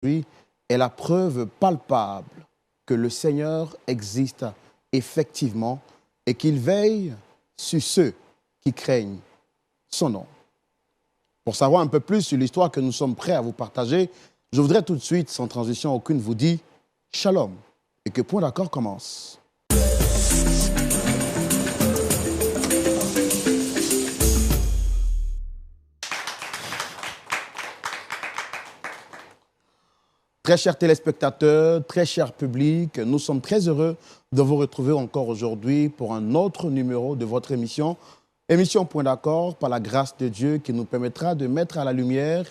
aujourd'hui est la preuve palpable que le Seigneur existe effectivement et qu'il veille sur ceux qui craignent son nom. Pour savoir un peu plus sur l'histoire que nous sommes prêts à vous partager, je voudrais tout de suite, sans transition aucune, vous dire Shalom et que Point d'accord commence. Très chers téléspectateurs, très cher public, nous sommes très heureux de vous retrouver encore aujourd'hui pour un autre numéro de votre émission. Émission Point d'accord, par la grâce de Dieu, qui nous permettra de mettre à la lumière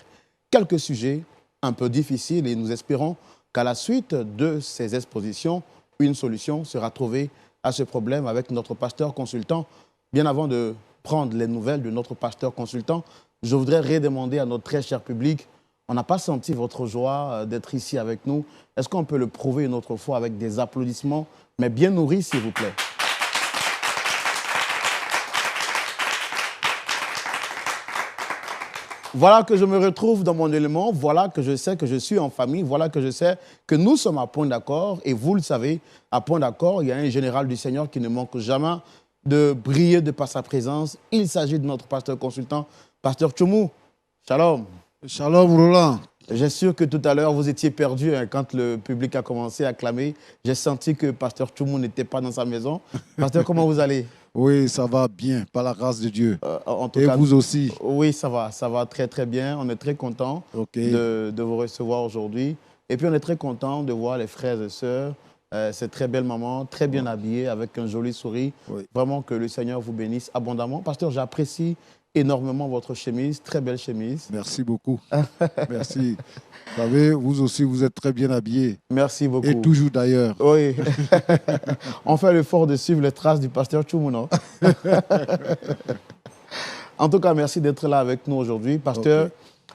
quelques sujets un peu difficiles et nous espérons qu'à la suite de ces expositions, une solution sera trouvée à ce problème avec notre pasteur consultant. Bien avant de prendre les nouvelles de notre pasteur consultant, je voudrais redemander à notre très cher public, on n'a pas senti votre joie d'être ici avec nous. Est-ce qu'on peut le prouver une autre fois avec des applaudissements, mais bien nourris, s'il vous plaît? Voilà que je me retrouve dans mon élément, voilà que je sais que je suis en famille, voilà que je sais que nous sommes à Point d'accord. Et vous le savez, à Point d'accord, il y a un général du Seigneur qui ne manque jamais de briller de par sa présence. Il s'agit de notre pasteur consultant, pasteur Tchoumou. Shalom. Shalom, Roland. J'ai sûr que tout à l'heure, vous étiez perdu quand le public a commencé à clamer. J'ai senti que pasteur Tchoumou n'était pas dans sa maison. Pasteur, comment vous allez? Oui, ça va bien, par la grâce de Dieu. En tout Et cas, vous aussi? Oui, ça va très très bien. On est très content de vous recevoir aujourd'hui. Et puis on est très content de voir les frères et sœurs, ces très belles mamans, très bien habillées, avec un joli sourire. Oui. Vraiment que le Seigneur vous bénisse abondamment. Pasteur, j'apprécie énormément votre chemise, très belle chemise. Merci beaucoup. Merci. Vous savez, vous aussi, vous êtes très bien habillés. Merci beaucoup. Et toujours d'ailleurs. Oui. On fait l'effort de suivre les traces du pasteur Tchoumou, non? En tout cas, merci d'être là avec nous aujourd'hui. Pasteur,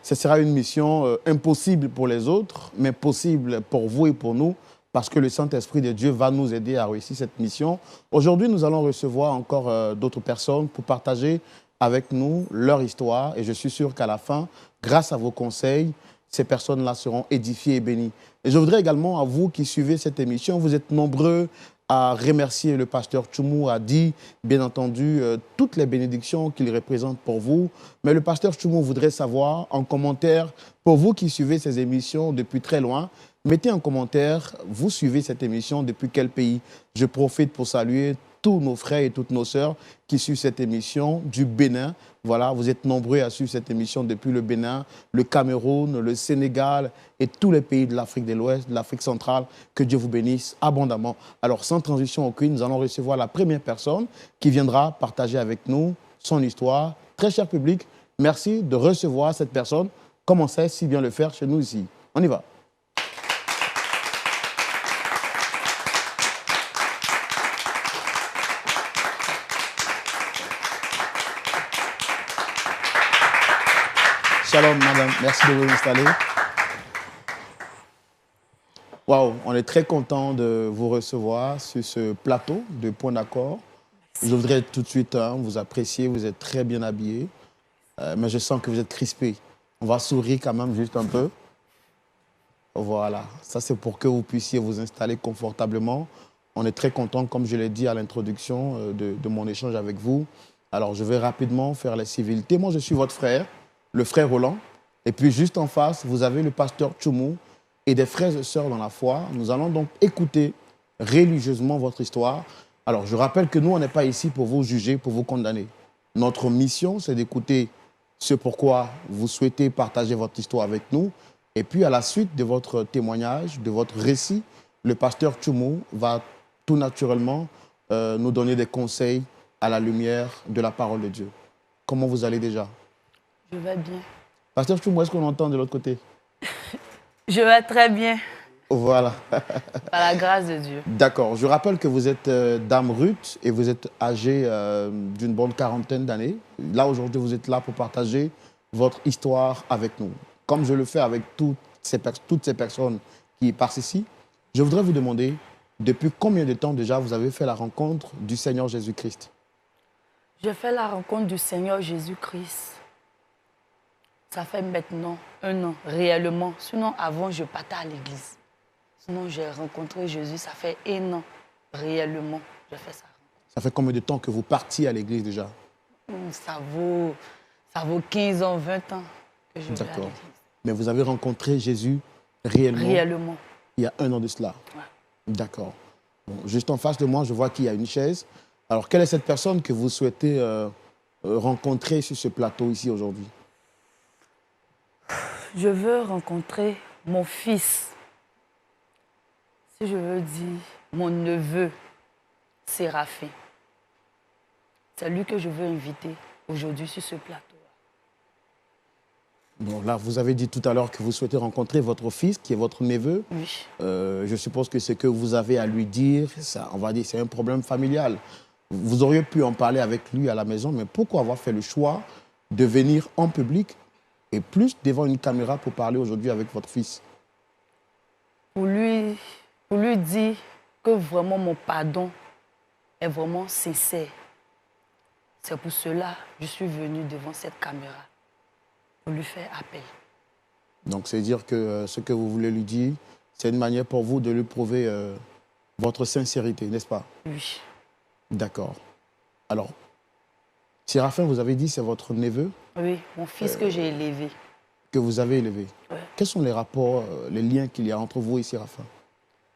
ce sera une mission impossible pour les autres, mais possible pour vous et pour nous, parce que le Saint-Esprit de Dieu va nous aider à réussir cette mission. Aujourd'hui, nous allons recevoir encore d'autres personnes pour partager avec nous leur histoire. Et je suis sûr qu'à la fin, grâce à vos conseils, ces personnes-là seront édifiées et bénies. Et je voudrais également, à vous qui suivez cette émission, vous êtes nombreux à remercier le pasteur Tchoumou, a dit, bien entendu, toutes les bénédictions qu'il représente pour vous. Mais le pasteur Tchoumou voudrait savoir, en commentaire, pour vous qui suivez ces émissions depuis très loin, mettez en commentaire, vous suivez cette émission depuis quel pays? Je profite pour saluer tous nos frères et toutes nos sœurs qui suivent cette émission du Bénin. Voilà, vous êtes nombreux à suivre cette émission depuis le Bénin, le Cameroun, le Sénégal et tous les pays de l'Afrique de l'Ouest, de l'Afrique centrale. Que Dieu vous bénisse abondamment. Alors, sans transition aucune, nous allons recevoir la première personne qui viendra partager avec nous son histoire. Très cher public, merci de recevoir cette personne, comme on sait si bien le faire chez nous ici. On y va. Shalom, madame. Merci de vous installer. Waouh, on est très content de vous recevoir sur ce plateau de Point d'accord. Je voudrais tout de suite vous apprécier. Vous êtes très bien habillé, mais je sens que vous êtes crispé. On va sourire quand même juste un peu. Voilà, ça c'est pour que vous puissiez vous installer confortablement. On est très content, comme je l'ai dit à l'introduction de mon échange avec vous. Alors, je vais rapidement faire les civilités. Moi, je suis votre frère, le frère Roland. Et puis, juste en face, vous avez le pasteur Tchoumou et des frères et sœurs dans la foi. Nous allons donc écouter religieusement votre histoire. Alors, je rappelle que nous, on n'est pas ici pour vous juger, pour vous condamner. Notre mission, c'est d'écouter ce pourquoi vous souhaitez partager votre histoire avec nous. Et puis, à la suite de votre témoignage, de votre récit, le pasteur Tchoumou va tout naturellement nous donner des conseils à la lumière de la parole de Dieu. Comment vous allez déjà? Je vais bien. Pasteur Tchoumou, est-ce qu'on entend de l'autre côté? Je vais très bien. Voilà. Par la grâce de Dieu. D'accord. Je rappelle que vous êtes dame Ruth et vous êtes âgée d'une bonne quarantaine d'années. Là, aujourd'hui, vous êtes là pour partager votre histoire avec nous. Comme je le fais avec toutes ces personnes qui passent ici, je voudrais vous demander, depuis combien de temps déjà vous avez fait la rencontre du Seigneur Jésus-Christ? J'ai fait la rencontre du Seigneur Jésus-Christ Ça fait maintenant 1 an, réellement. Sinon, avant, je partais à l'église. Sinon, j'ai rencontré Jésus, ça fait 1 an, réellement, je fais ça. Ça fait combien de temps que vous partiez à l'église déjà? Ça vaut 15 ans, 20 ans que je vais à D'accord. l'église. Mais vous avez rencontré Jésus réellement, Réellement. il y a 1 an de cela? Ouais. D'accord. Bon, juste en face de moi, je vois qu'il y a une chaise. Alors, quelle est cette personne que vous souhaitez rencontrer sur ce plateau ici aujourd'hui? Je veux rencontrer mon fils. Si je veux dire mon neveu, Séraphin. C'est lui que je veux inviter aujourd'hui sur ce plateau. Bon, là, vous avez dit tout à l'heure que vous souhaitez rencontrer votre fils, qui est votre neveu. Oui. Je suppose que ce que vous avez à lui dire, ça, on va dire, c'est un problème familial. Vous auriez pu en parler avec lui à la maison, mais pourquoi avoir fait le choix de venir en public et plus devant une caméra pour parler aujourd'hui avec votre fils? Pour lui dire que vraiment mon pardon est vraiment sincère. C'est pour cela que je suis venue devant cette caméra pour lui faire appel. Donc, c'est dire que ce que vous voulez lui dire, c'est une manière pour vous de lui prouver votre sincérité, n'est-ce pas? Oui. D'accord. Alors, Séraphin, vous avez dit c'est votre neveu Oui, mon fils que j'ai élevé. que vous avez élevé. Ouais. Quels sont les rapports, les liens qu'il y a entre vous et Séraphin?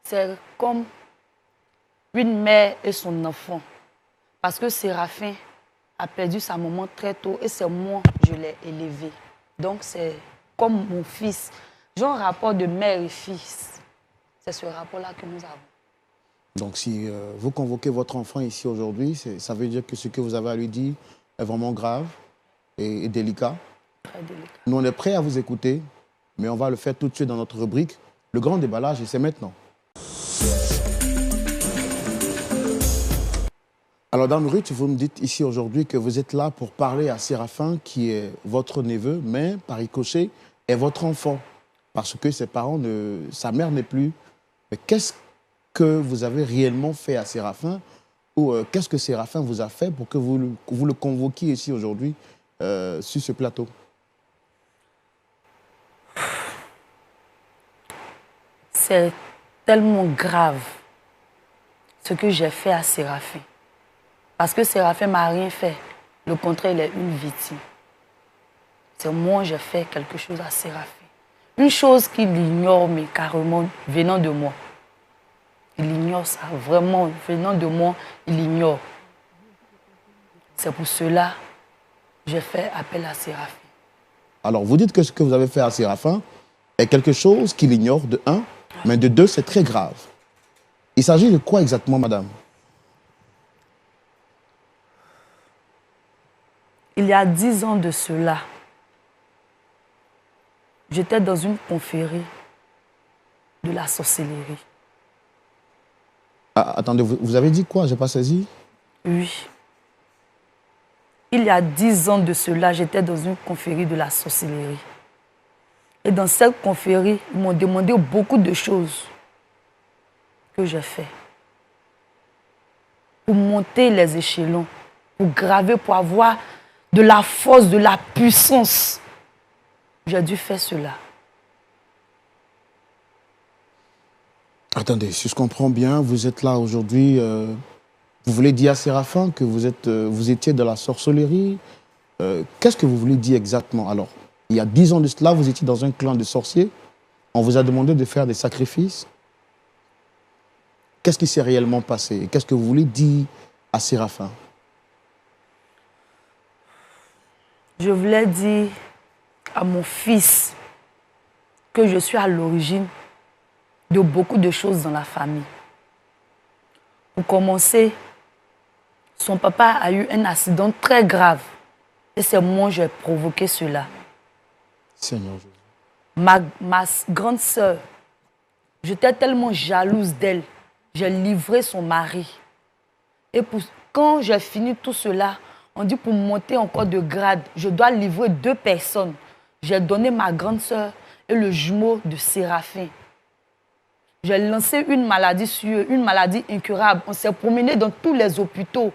C'est comme une mère et son enfant. Parce que Séraphin a perdu sa maman très tôt et c'est moi je l'ai élevé. Donc c'est comme mon fils. J'ai un rapport de mère et fils. C'est ce rapport-là que nous avons. Donc, si vous convoquez votre enfant ici aujourd'hui, ça veut dire que ce que vous avez à lui dire est vraiment grave et délicat. Très délicat. Nous, on est prêts à vous écouter, mais on va le faire tout de suite dans notre rubrique. Le grand déballage, et c'est maintenant. Alors, Dame Ruth, vous me dites ici aujourd'hui que vous êtes là pour parler à Séraphin, qui est votre neveu, mais par ricochet, est votre enfant. Parce que ses parents, sa mère n'est plus. Mais qu'est-ce que vous avez réellement fait à Séraphin, ou qu'est-ce que Séraphin vous a fait pour que vous le convoquiez ici aujourd'hui sur ce plateau? C'est tellement grave ce que j'ai fait à Séraphin. Parce que Séraphin ne m'a rien fait. Le contraire, il est une victime. C'est moi j'ai fait quelque chose à Séraphin. Une chose qu'il ignore, mais carrément venant de moi. Il ignore ça, vraiment, venant de moi, il ignore. C'est pour cela que j'ai fait appel à Séraphin. Alors, vous dites que ce que vous avez fait à Séraphin est quelque chose qu'il ignore, de un, mais de deux, c'est très grave. Il s'agit de quoi exactement, madame? Il y a 10 ans de cela, j'étais dans une confrérie de la sorcellerie. Ah, attendez, vous avez dit quoi? Je n'ai pas saisi. Oui. Il y a 10 ans de cela, j'étais dans une confrérie de la sorcellerie. Et dans cette confrérie, ils m'ont demandé beaucoup de choses que j'ai fait. Pour monter les échelons, pour graver, pour avoir de la force, de la puissance. J'ai dû faire cela. Attendez, si je comprends bien, vous êtes là aujourd'hui, vous voulez dire à Séraphin que vous étiez de la sorcellerie. Qu'est-ce que vous voulez dire exactement? Alors, il y a 10 ans de cela, vous étiez dans un clan de sorciers. On vous a demandé de faire des sacrifices. Qu'est-ce qui s'est réellement passé? Qu'est-ce que vous voulez dire à Séraphin? Je voulais dire à mon fils que je suis à l'origine de beaucoup de choses dans la famille. Pour commencer, son papa a eu un accident très grave. Et c'est moi qui ai provoqué cela. Seigneur Jésus. Ma grande sœur, j'étais tellement jalouse d'elle. J'ai livré son mari. Et quand j'ai fini tout cela, on dit pour monter encore de grade, je dois livrer 2 personnes. J'ai donné ma grande sœur et le jumeau de Séraphin. J'ai lancé une maladie sur eux, une maladie incurable. On s'est promené dans tous les hôpitaux.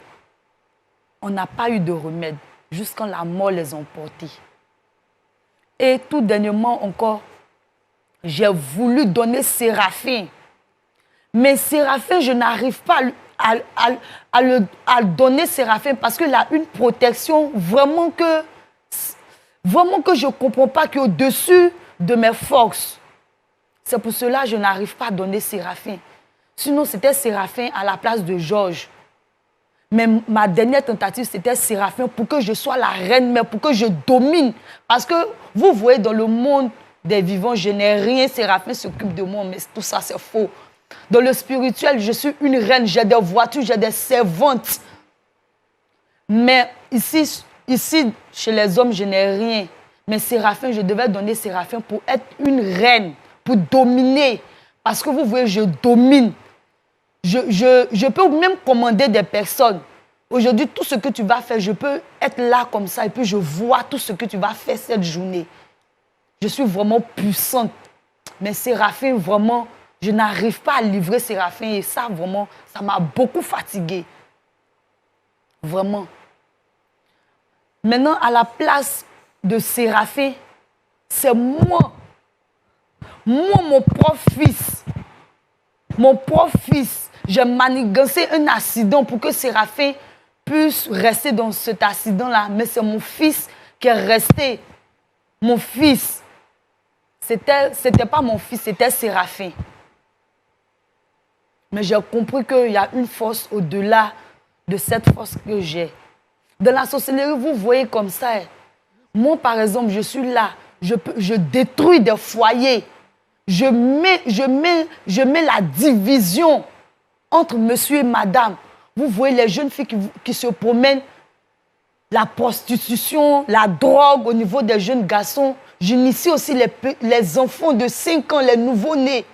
On n'a pas eu de remède jusqu'à la mort les emporter. Et tout dernièrement encore, j'ai voulu donner Séraphin. Mais Séraphin, je n'arrive pas à donner Séraphin parce qu'il a une protection vraiment que je ne comprends pas, qui est au-dessus de mes forces. C'est pour cela que je n'arrive pas à donner Séraphin. Sinon, c'était Séraphin à la place de Georges. Mais ma dernière tentative, c'était Séraphin pour que je sois la reine, mais pour que je domine. Parce que vous voyez, dans le monde des vivants, je n'ai rien. Séraphin s'occupe de moi, mais tout ça, c'est faux. Dans le spirituel, je suis une reine. J'ai des voitures, j'ai des servantes. Mais ici, chez les hommes, je n'ai rien. Mais Séraphin, je devais donner Séraphin pour être une reine, pour dominer. Parce que vous voyez, je domine. Je peux même commander des personnes. Aujourd'hui, tout ce que tu vas faire, je peux être là comme ça et puis je vois tout ce que tu vas faire cette journée. Je suis vraiment puissante. Mais Séraphin, vraiment, je n'arrive pas à livrer Séraphin et ça, vraiment, ça m'a beaucoup fatiguée. Vraiment. Maintenant, à la place de Séraphin, c'est moi. Moi, mon propre fils. Mon propre fils. J'ai manigancé un accident pour que Séraphin puisse rester dans cet accident-là. Mais c'est mon fils qui est resté. Mon fils. C'était pas mon fils, c'était Séraphin. Mais j'ai compris qu'il y a une force au-delà de cette force que j'ai. Dans la sorcellerie, vous voyez comme ça. Moi, par exemple, je suis là. Je détruis des foyers. Je mets la division entre monsieur et madame. Vous voyez les jeunes filles qui se promènent, la prostitution, la drogue au niveau des jeunes garçons. J'initie aussi les enfants de 5 ans, les nouveau-nés.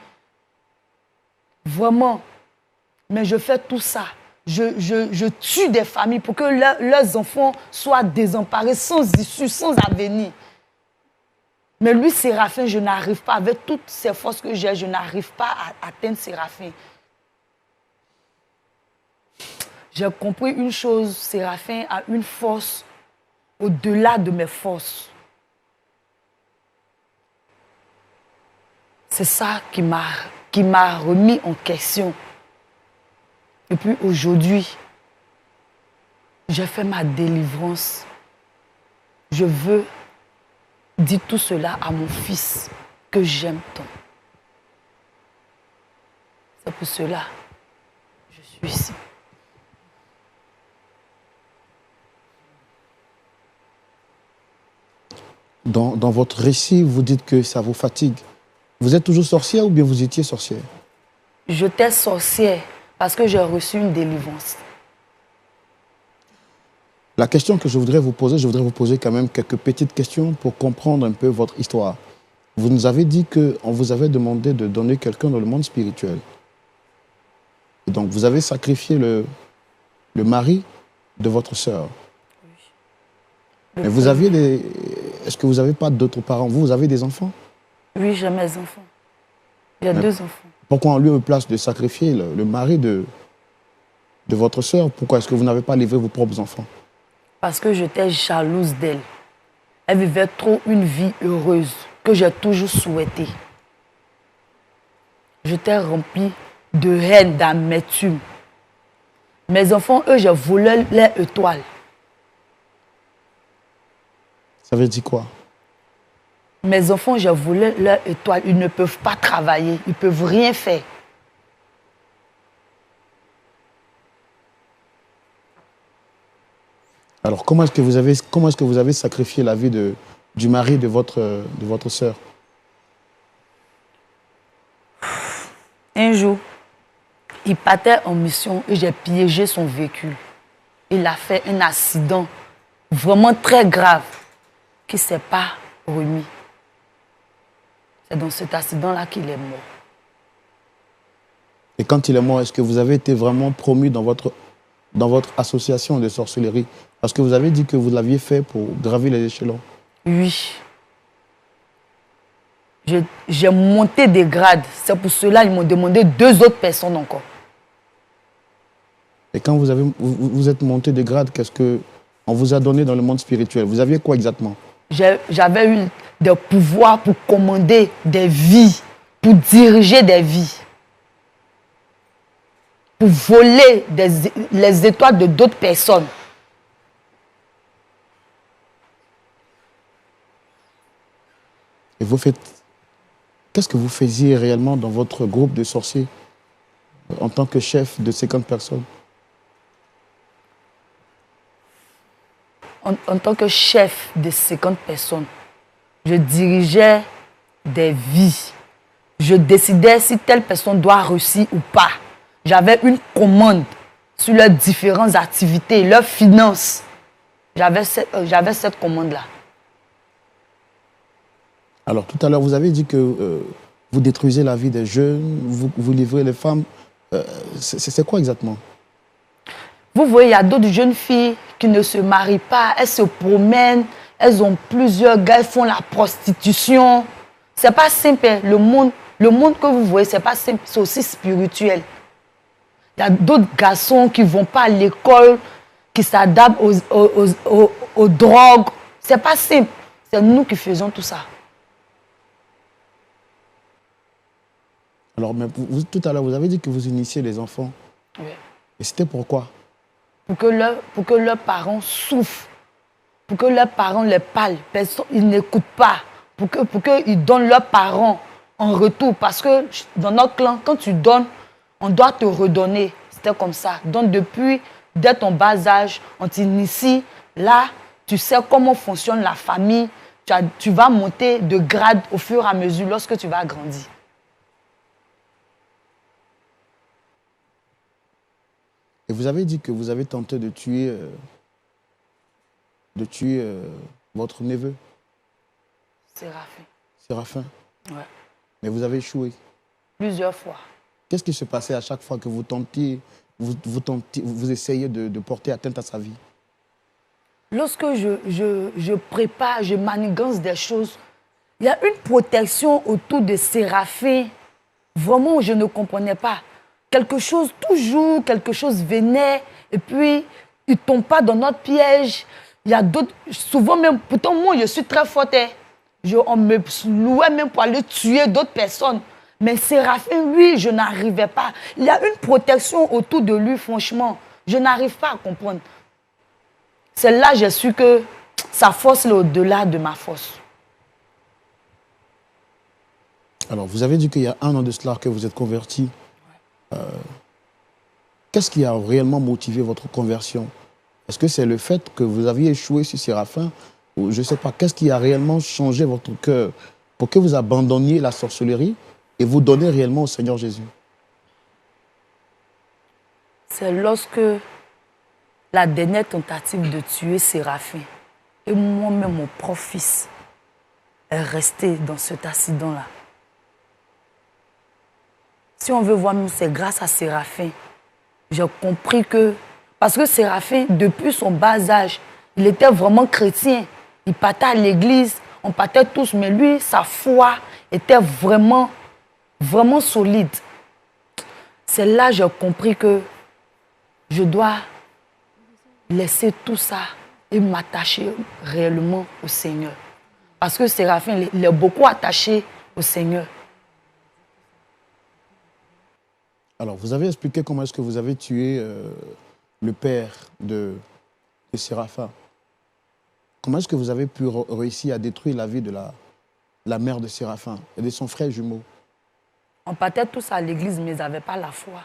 Vraiment. Mais je fais tout ça. Je tue des familles pour que leurs enfants soient désemparés, sans issue, sans avenir. Mais lui, Séraphin, je n'arrive pas, avec toutes ces forces que j'ai, je n'arrive pas à atteindre Séraphin. J'ai compris une chose, Séraphin a une force au-delà de mes forces. C'est ça qui m'a remis en question. Et puis aujourd'hui, j'ai fait ma délivrance. Je veux dire tout cela à mon fils que j'aime tant. C'est pour cela que je suis ici. Dans votre récit, vous dites que ça vous fatigue. Vous êtes toujours sorcière ou bien vous étiez sorcière? J'étais sorcière parce que j'ai reçu une délivrance. La question que je voudrais vous poser quand même quelques petites questions pour comprendre un peu votre histoire. Vous nous avez dit qu'on vous avait demandé de donner quelqu'un dans le monde spirituel. Et donc, vous avez sacrifié le mari de votre sœur. Oui. Mais vous aviez des... Est-ce que vous n'avez pas d'autres parents? Vous avez des enfants? Oui, j'ai mes enfants. J'ai 2 enfants. Pourquoi en lieu et place de sacrifier le mari de votre sœur, pourquoi est-ce que vous n'avez pas livré vos propres enfants? Parce que j'étais jalouse d'elle. Elle vivait trop une vie heureuse que j'ai toujours souhaitée. J'étais remplie de haine, d'amertume. Mes enfants, eux, j'ai volé leur étoile. Ça veut dire quoi? Mes enfants, j'ai volé leur étoile. Ils ne peuvent pas travailler. Ils ne peuvent rien faire. Alors, comment est-ce que vous avez sacrifié la vie du mari de votre sœur? Un jour, il partait en mission et j'ai piégé son véhicule. Il a fait un accident vraiment très grave qui ne s'est pas remis. C'est dans cet accident-là qu'il est mort. Et quand il est mort, est-ce que vous avez été vraiment promu dans votre association de sorcellerie? Parce que vous avez dit que vous l'aviez fait pour gravir les échelons. Oui. J'ai monté des grades. C'est pour cela qu'ils m'ont demandé 2 autres personnes encore. Et quand vous êtes monté des grades, qu'est-ce qu'on vous a donné dans le monde spirituel? Vous aviez quoi exactement? J'avais eu des pouvoirs pour commander des vies, pour diriger des vies, pour voler les étoiles de d'autres personnes. Et vous faites... Qu'est-ce que vous faisiez réellement dans votre groupe de sorciers en tant que chef de 50 personnes? En tant que chef de 50 personnes, je dirigeais des vies. Je décidais si telle personne doit réussir ou pas. J'avais une commande sur leurs différentes activités, leurs finances. J'avais cette commande-là. Alors, tout à l'heure, vous avez dit que vous détruisez la vie des jeunes, vous livrez les femmes. C'est quoi exactement? Vous voyez, il y a d'autres jeunes filles qui ne se marient pas, elles se promènent, elles ont plusieurs gars, elles font la prostitution. C'est pas simple, hein. Le monde que vous voyez, c'est pas simple, c'est aussi spirituel. Il y a d'autres garçons qui ne vont pas à l'école, qui s'adaptent aux drogues. C'est pas simple, c'est nous qui faisons tout ça. Alors, mais tout à l'heure, vous avez dit que vous initiez les enfants. Oui. Et c'était pourquoi? Pour que leurs parents souffrent, pour que leurs parents les parlent, ils n'écoutent pas, pour qu'ils donnent leurs parents en retour. Parce que dans notre clan, quand tu donnes, on doit te redonner. C'était comme ça. Donc dès ton bas âge, on t'initie. Là, tu sais comment fonctionne la famille. Tu vas monter de grade au fur et à mesure lorsque tu vas grandir. Et vous avez dit que vous avez tenté de tuer votre neveu. Séraphin. Séraphin. Ouais. Mais vous avez échoué. Plusieurs fois. Qu'est-ce qui se passait à chaque fois que vous tentiez, vous essayez de porter atteinte à sa vie? Lorsque je prépare, je manigance des choses, il y a une protection autour de Séraphin. Vraiment, je ne comprenais pas. Toujours quelque chose venait, et puis il ne tombe pas dans notre piège. Il y a d'autres, souvent même, pourtant moi je suis très forte. On me louait même pour aller tuer d'autres personnes. Mais Séraphin, lui, je n'arrivais pas. Il y a une protection autour de lui, franchement. Je n'arrive pas à comprendre. C'est là que j'ai su que sa force est au-delà de ma force. Alors, vous avez dit qu'il y a 1 an de cela que vous êtes converti. Qu'est-ce qui a réellement motivé votre conversion? Est-ce que c'est le fait que vous aviez échoué sur Séraphin? Ou je ne sais pas, qu'est-ce qui a réellement changé votre cœur pour que vous abandonniez la sorcellerie et vous donniez réellement au Seigneur Jésus? C'est lorsque la dernière tentative de tuer Séraphin et moi-même, mon propre fils, est resté dans cet accident-là. Si on veut voir, c'est grâce à Séraphin. J'ai compris que... Parce que Séraphin, depuis son bas âge, il était vraiment chrétien. Il partait à l'église, on partait tous, mais lui, sa foi était vraiment, vraiment solide. C'est là que j'ai compris que je dois laisser tout ça et m'attacher réellement au Seigneur. Parce que Séraphin, il est beaucoup attaché au Seigneur. Alors, vous avez expliqué comment est-ce que vous avez tué le père de Séraphin. Comment est-ce que vous avez pu réussir à détruire la vie de la mère de Séraphin et de son frère jumeau? On partait tous à l'église, mais ils n'avaient pas la foi.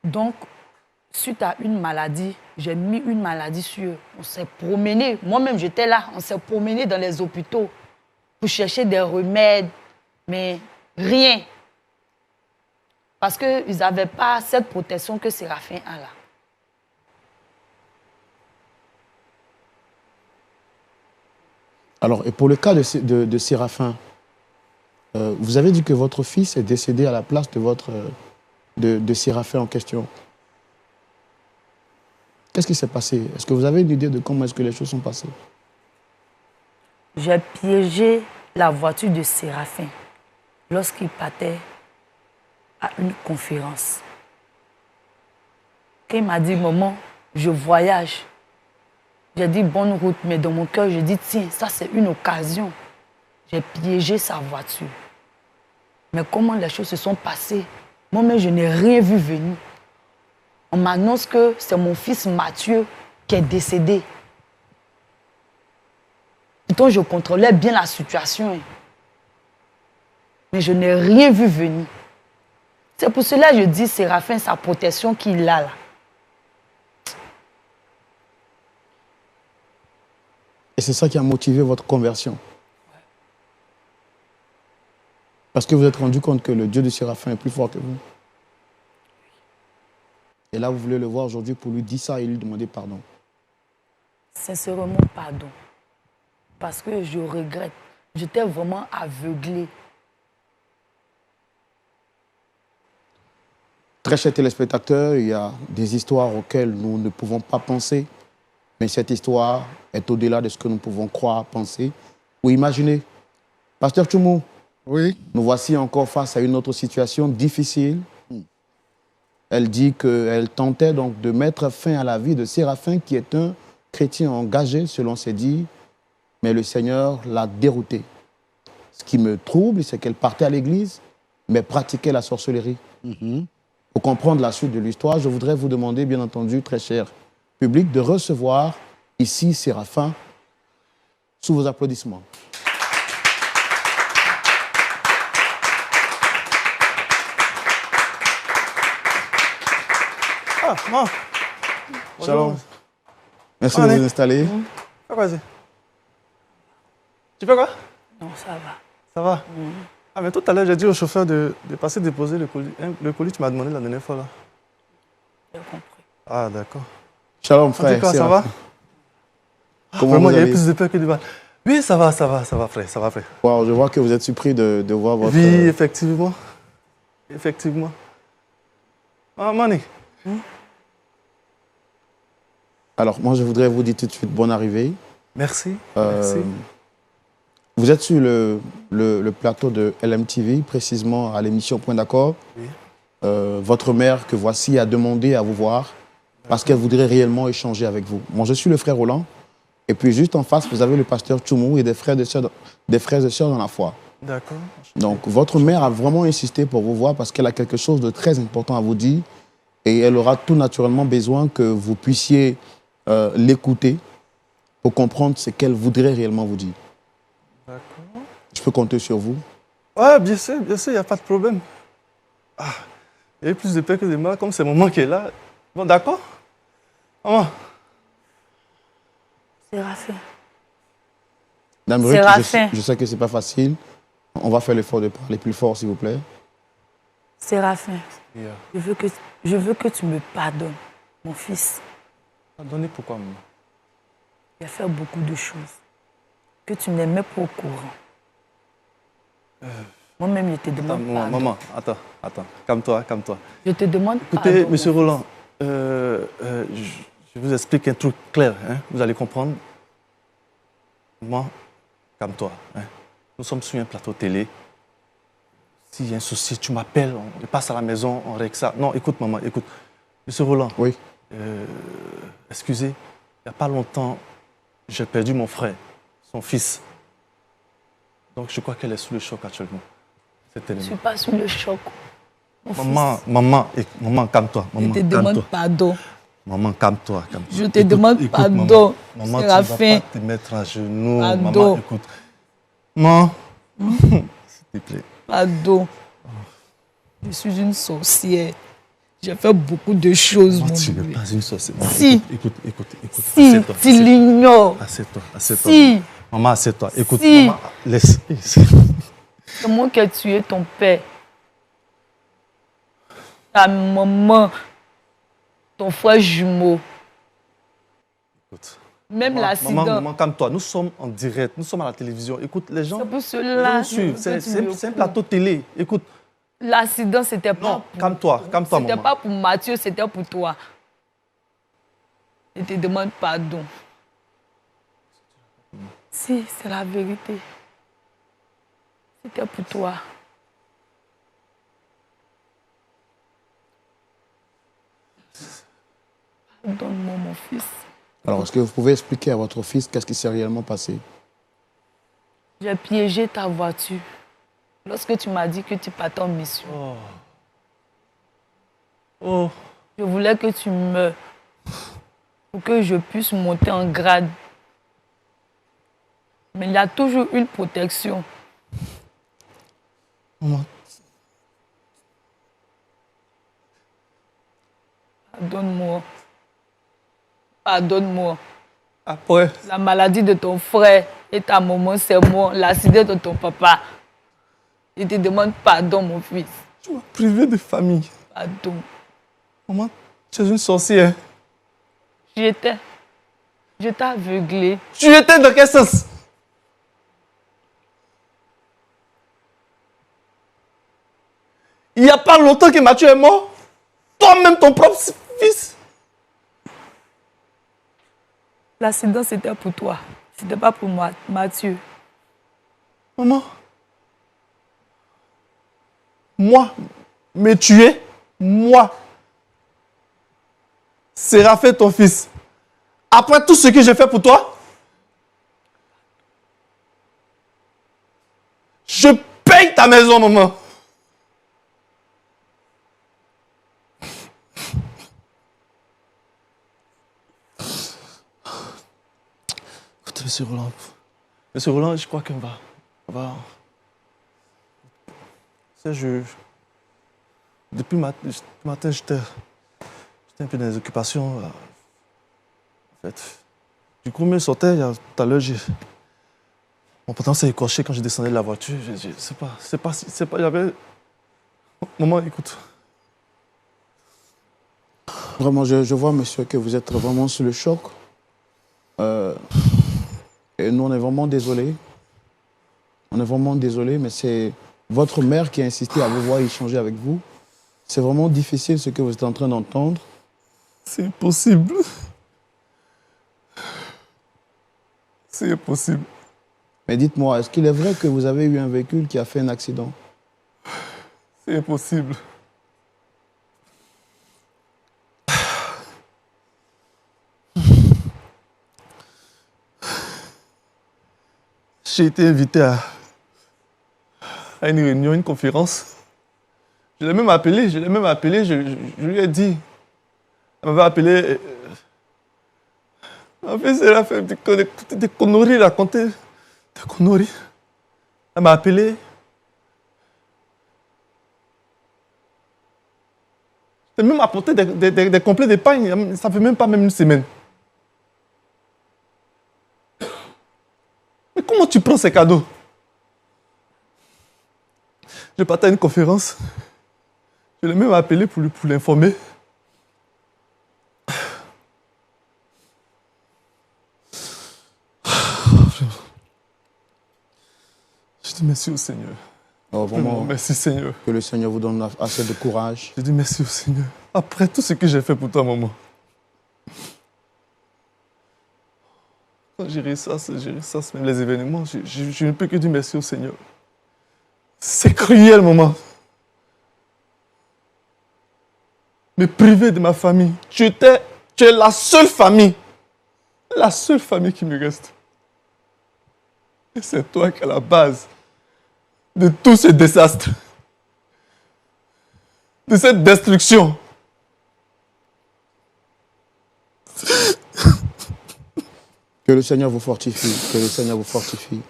Donc, suite à une maladie, j'ai mis une maladie sur eux. On s'est promené, moi-même j'étais là, on s'est promené dans les hôpitaux pour chercher des remèdes, mais rien. Parce qu'ils n'avaient pas cette protection que Séraphin a là. Alors, et pour le cas de Séraphin, vous avez dit que votre fils est décédé à la place de Séraphin en question. Qu'est-ce qui s'est passé? Est-ce que vous avez une idée de comment est-ce que les choses sont passées? J'ai piégé la voiture de Séraphin lorsqu'il partait à une conférence. Quand il m'a dit, maman, je voyage. J'ai dit bonne route, mais dans mon cœur, je dis tiens, ça c'est une occasion. J'ai piégé sa voiture. Mais comment les choses se sont passées? Moi-même, je n'ai rien vu venir. On m'annonce que c'est mon fils Mathieu qui est décédé. Pourtant, je contrôlais bien la situation. Mais je n'ai rien vu venir. C'est pour cela que je dis, Séraphin, sa protection qu'il a là. Et c'est ça qui a motivé votre conversion. Parce que vous êtes rendu compte que le Dieu de Séraphin est plus fort que vous. Et là, vous voulez le voir aujourd'hui pour lui dire ça et lui demander pardon. Sincèrement, pardon. Parce que je regrette. J'étais vraiment aveuglée. Très chers téléspectateurs, il y a des histoires auxquelles nous ne pouvons pas penser. Mais cette histoire est au-delà de ce que nous pouvons croire, penser ou imaginer. Pasteur Tchoumou, Oui. nous voici encore face à une autre situation difficile. Elle dit qu'elle tentait donc de mettre fin à la vie de Séraphin, qui est un chrétien engagé, selon ses dires, mais le Seigneur l'a dérouté. Ce qui me trouble, c'est qu'elle partait à l'église, mais pratiquait la sorcellerie. Pour comprendre la suite de l'histoire, je voudrais vous demander, bien entendu, très cher public, de recevoir ici Séraphin sous vos applaudissements. Ah, non. Shalom. Merci de vous installer. Vas-y. Tu fais quoi? Non, ça va. Ça va? Ah, mais tout à l'heure, j'ai dit au chauffeur de passer déposer le colis. Hein, le colis, tu m'as demandé la dernière fois, là. J'ai compris. Ah, d'accord. Shalom, frère. Quoi, ça va? Comment Vraiment, vous il y avait allez? plus de peur que de mal. Oui, ça va, frère, ça va, frère. Wow, je vois que vous êtes surpris de voir votre... Oui, effectivement. Effectivement. Ah, Mani. Alors, moi, je voudrais vous dire tout de suite bonne arrivée. Merci. Euh, Merci. Vous êtes sur le plateau de LMTV, précisément à l'émission Point d'accord. Oui. Votre mère, que voici, a demandé à vous voir parce qu'elle voudrait réellement échanger avec vous. Moi, je suis le frère Roland. Et puis, juste en face, vous avez le pasteur Tchoumou et des frères et sœurs dans la foi. D'accord. Donc, votre mère a vraiment insisté pour vous voir parce qu'elle a quelque chose de très important à vous dire. Et elle aura tout naturellement besoin que vous puissiez l'écouter pour comprendre ce qu'elle voudrait réellement vous dire. D'accord. Je peux compter sur vous? Ouais, bien sûr, il n'y a pas de problème. Ah, il y a eu plus de peur que de mal, comme c'est maman qui est là. Bon, d'accord? Maman. Séraphin. Dame Ruth, Séraphin. je sais que ce n'est pas facile. On va faire l'effort de parler plus fort, s'il vous plaît. Séraphin, Yeah. je veux que tu me pardonnes, mon fils. Pardonnez pourquoi, maman? Il a fait beaucoup de choses que tu n'aimais pas au courant. Moi-même, je te demande pardon. Maman, attends. Calme-toi. Je te demande Écoutez, pardon. monsieur mon Roland, je vous explique un truc clair, hein, vous allez comprendre. Moi, calme-toi. Hein. Nous sommes sur un plateau télé. S'il y a un souci, tu m'appelles, on passe à la maison, on règle ça. Non, écoute, maman, écoute. Monsieur Roland, Oui. excusez, il n'y a pas longtemps, j'ai perdu mon frère, son fils. Donc, je crois qu'elle est sous le choc actuellement. C'est Je ne suis tellement. pas sous le choc. Mon Maman, calme-toi. fils, Maman, je te demande pardon. Maman, calme-toi. Je te demande pardon, Maman, tu ne Séraphin. vas pas te mettre à genoux. Pardon. Maman, écoute. Maman, s'il te plaît. Pardon. Je suis une sorcière. J'ai fait beaucoup de choses, Moi, mon tu n'es bébé. pas une sorcière. Maman, Si. Écoute. Si, Assieds-toi, tu l'ignores. Assieds-toi. Si. Maman, assieds-toi. Écoute, Si. maman, laisse. C'est moi qui ai tué ton père. Ta maman. Ton frère jumeau. Écoute. Même l'accident. Maman, calme-toi. Nous sommes en direct. Nous sommes à la télévision. Écoute, les gens. C'est pour les cela. gens nous suivent. C'est un plateau télé. Écoute. L'accident, c'était pas Non, calme-toi, C'était maman. pas pour Mathieu, c'était pour toi. Je te demande pardon. Si, c'est la vérité. C'était pour toi. Pardonne-moi, mon fils. Alors, est-ce que vous pouvez expliquer à votre fils qu'est-ce qui s'est réellement passé? J'ai piégé ta voiture lorsque tu m'as dit que tu partais en mission. Oh. Je voulais que tu meurs pour que je puisse monter en grade. Mais il y a toujours une protection. Maman. Pardonne-moi. Pardonne-moi. Après, La maladie de ton frère et ta maman, c'est moi. L'accident de ton papa. Je te demande pardon, mon fils. tu m'as privé de famille. Pardon. Maman, tu es une sorcière. Je t'ai aveuglé. Tu étais dans quel sens? Il n'y a pas longtemps que Mathieu est mort. Toi-même, ton propre fils. L'accident, c'était pour toi. C'était pas pour moi, Mathieu. Maman. Moi, me tuer, moi. Séraphin, ton fils. Après tout ce que j'ai fait pour toi, je paye ta maison, maman. Écoutez, Monsieur Roland. Monsieur Roland, je crois qu'on va. Depuis le matin, j'étais un peu dans les occupations. En fait. Du coup, je sortais, tout à l'heure, mon pantalon s'est écorché quand je descendais de la voiture. C'est pas, il y avait... Maman, écoute. Vraiment, je vois, monsieur, que vous êtes vraiment sous le choc. Et nous, on est vraiment désolés. On est vraiment désolés, mais c'est votre mère qui a insisté à vous voir échanger avec vous. C'est vraiment difficile ce que vous êtes en train d'entendre. C'est impossible. C'est impossible. Mais dites-moi, est-ce qu'il est vrai que vous avez eu un véhicule qui a fait un accident? C'est impossible. J'ai été invité à une réunion, une conférence. Je l'ai même appelé, je lui ai dit. Elle m'avait appelé. Elle m'a fait des conneries, raconter des conneries. Elle m'a appelé. Elle m'a même apporté des complets d'épargne. Ça fait même pas une semaine. Mais comment tu prends ces cadeaux? Je partais à une conférence. Je l'ai même appelé pour l'informer. Je dis merci au Seigneur. Oh, vraiment, merci Seigneur. que le Seigneur vous donne assez de courage. Je dis merci au Seigneur. Après tout ce que j'ai fait pour toi, maman. Quand je ressasse même les événements, je ne peux que dire merci au Seigneur. C'est cruel, maman. Me priver de ma famille. Tu es la seule famille qui me reste. Et c'est toi qui es la base de tout ce désastre, de cette destruction. Que le Seigneur vous fortifie, que le Seigneur vous fortifie.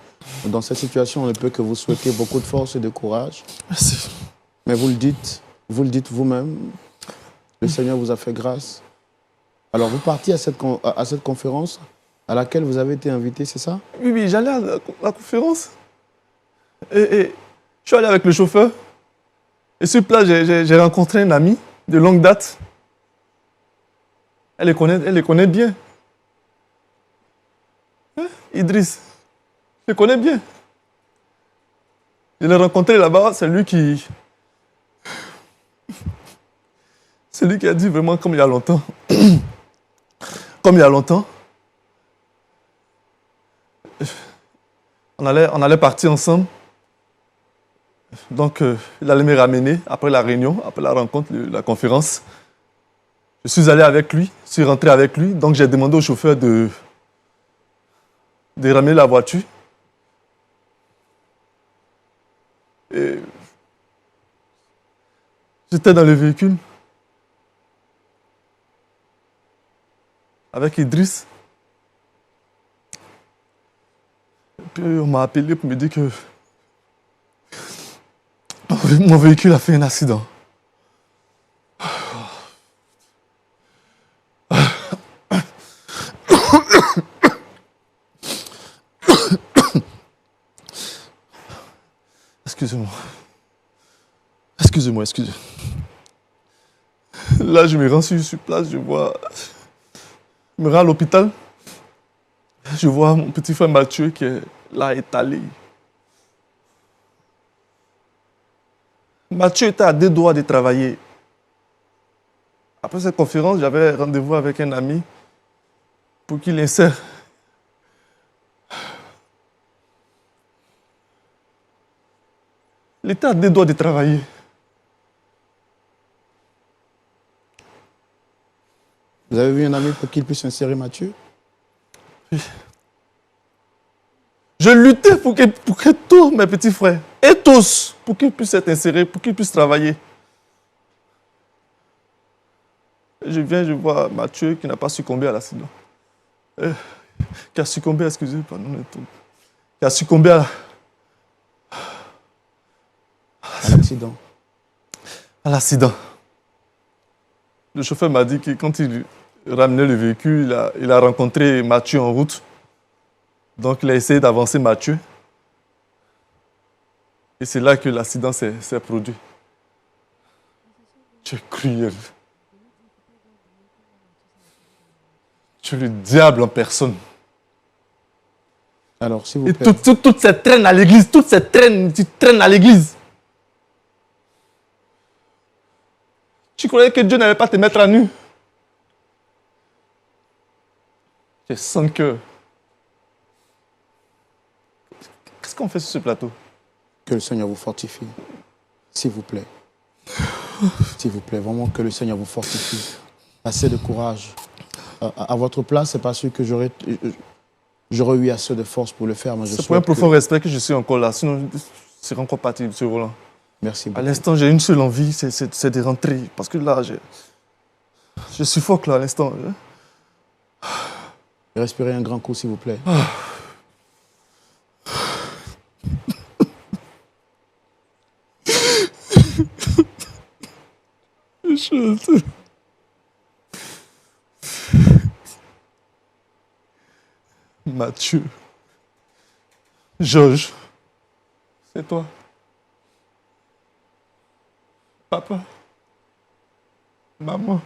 Dans cette situation, on ne peut que vous souhaiter beaucoup de force et de courage. Merci. Mais vous le dites vous-même, le Seigneur vous a fait grâce. Alors vous partiez à cette conférence à laquelle vous avez été invité, c'est ça? Oui, j'allais à la conférence. Et je suis allé avec le chauffeur. Et sur place, j'ai rencontré une amie de longue date. Elle les connaît bien. Hein? Idriss. Je le connais bien. Je l'ai rencontré là-bas, c'est lui qui a dit vraiment comme il y a longtemps. Comme il y a longtemps. On allait partir ensemble. Donc, il allait me ramener après la réunion, après la rencontre, la conférence. Je suis allé avec lui, je suis rentré avec lui, donc j'ai demandé au chauffeur de ramener la voiture. Et j'étais dans le véhicule avec Idriss. Et puis on m'a appelé pour me dire que mon véhicule a fait un accident. Excusez-moi. Excusez-moi, excusez. Là, je me rends sur place, je me rends à l'hôpital. Je vois mon petit frère Mathieu qui est là étalé. Mathieu était à 2 doigts de travailler. Après cette conférence, j'avais rendez-vous avec un ami pour qu'il insère. Il était à 2 doigts de travailler. Vous avez vu un ami pour qu'il puisse insérer Mathieu? Oui. Je luttais pour que tous mes petits frères, et tous, pour qu'ils puissent être insérés, pour qu'ils puissent travailler. Je viens, je vois Mathieu qui n'a pas succombé à l'accident. Qui a succombé, excusez, pardon, qui a succombé à l'accident. À l'accident. Le chauffeur m'a dit que quand il ramenait le véhicule, il a rencontré Mathieu en route. Donc il a essayé d'avancer Mathieu. Et c'est là que l'accident s'est produit. Tu es cruel. Tu es le diable en personne. Alors, s'il vous et plaît. Toutes ces traînes à l'église, toutes ces traînes, tu traînes à l'église. Tu croyais que Dieu n'allait pas te mettre à nu. Tu es sans cœur. Qu'est-ce qu'on fait sur ce plateau? Que le Seigneur vous fortifie. S'il vous plaît. S'il vous plaît, vraiment que le Seigneur vous fortifie. Assez de courage. À votre place, c'est pas sûr que j'aurais eu assez de force pour le faire. C'est pour un profond respect que je suis encore là. Sinon, je serais encore parti de ce volant. Merci beaucoup. À l'instant, j'ai une seule envie, c'est de rentrer. Parce que là, je suffoque là à l'instant. Respirez un grand coup, s'il vous plaît. Mathieu. Georges. C'est toi. Papa. Maman.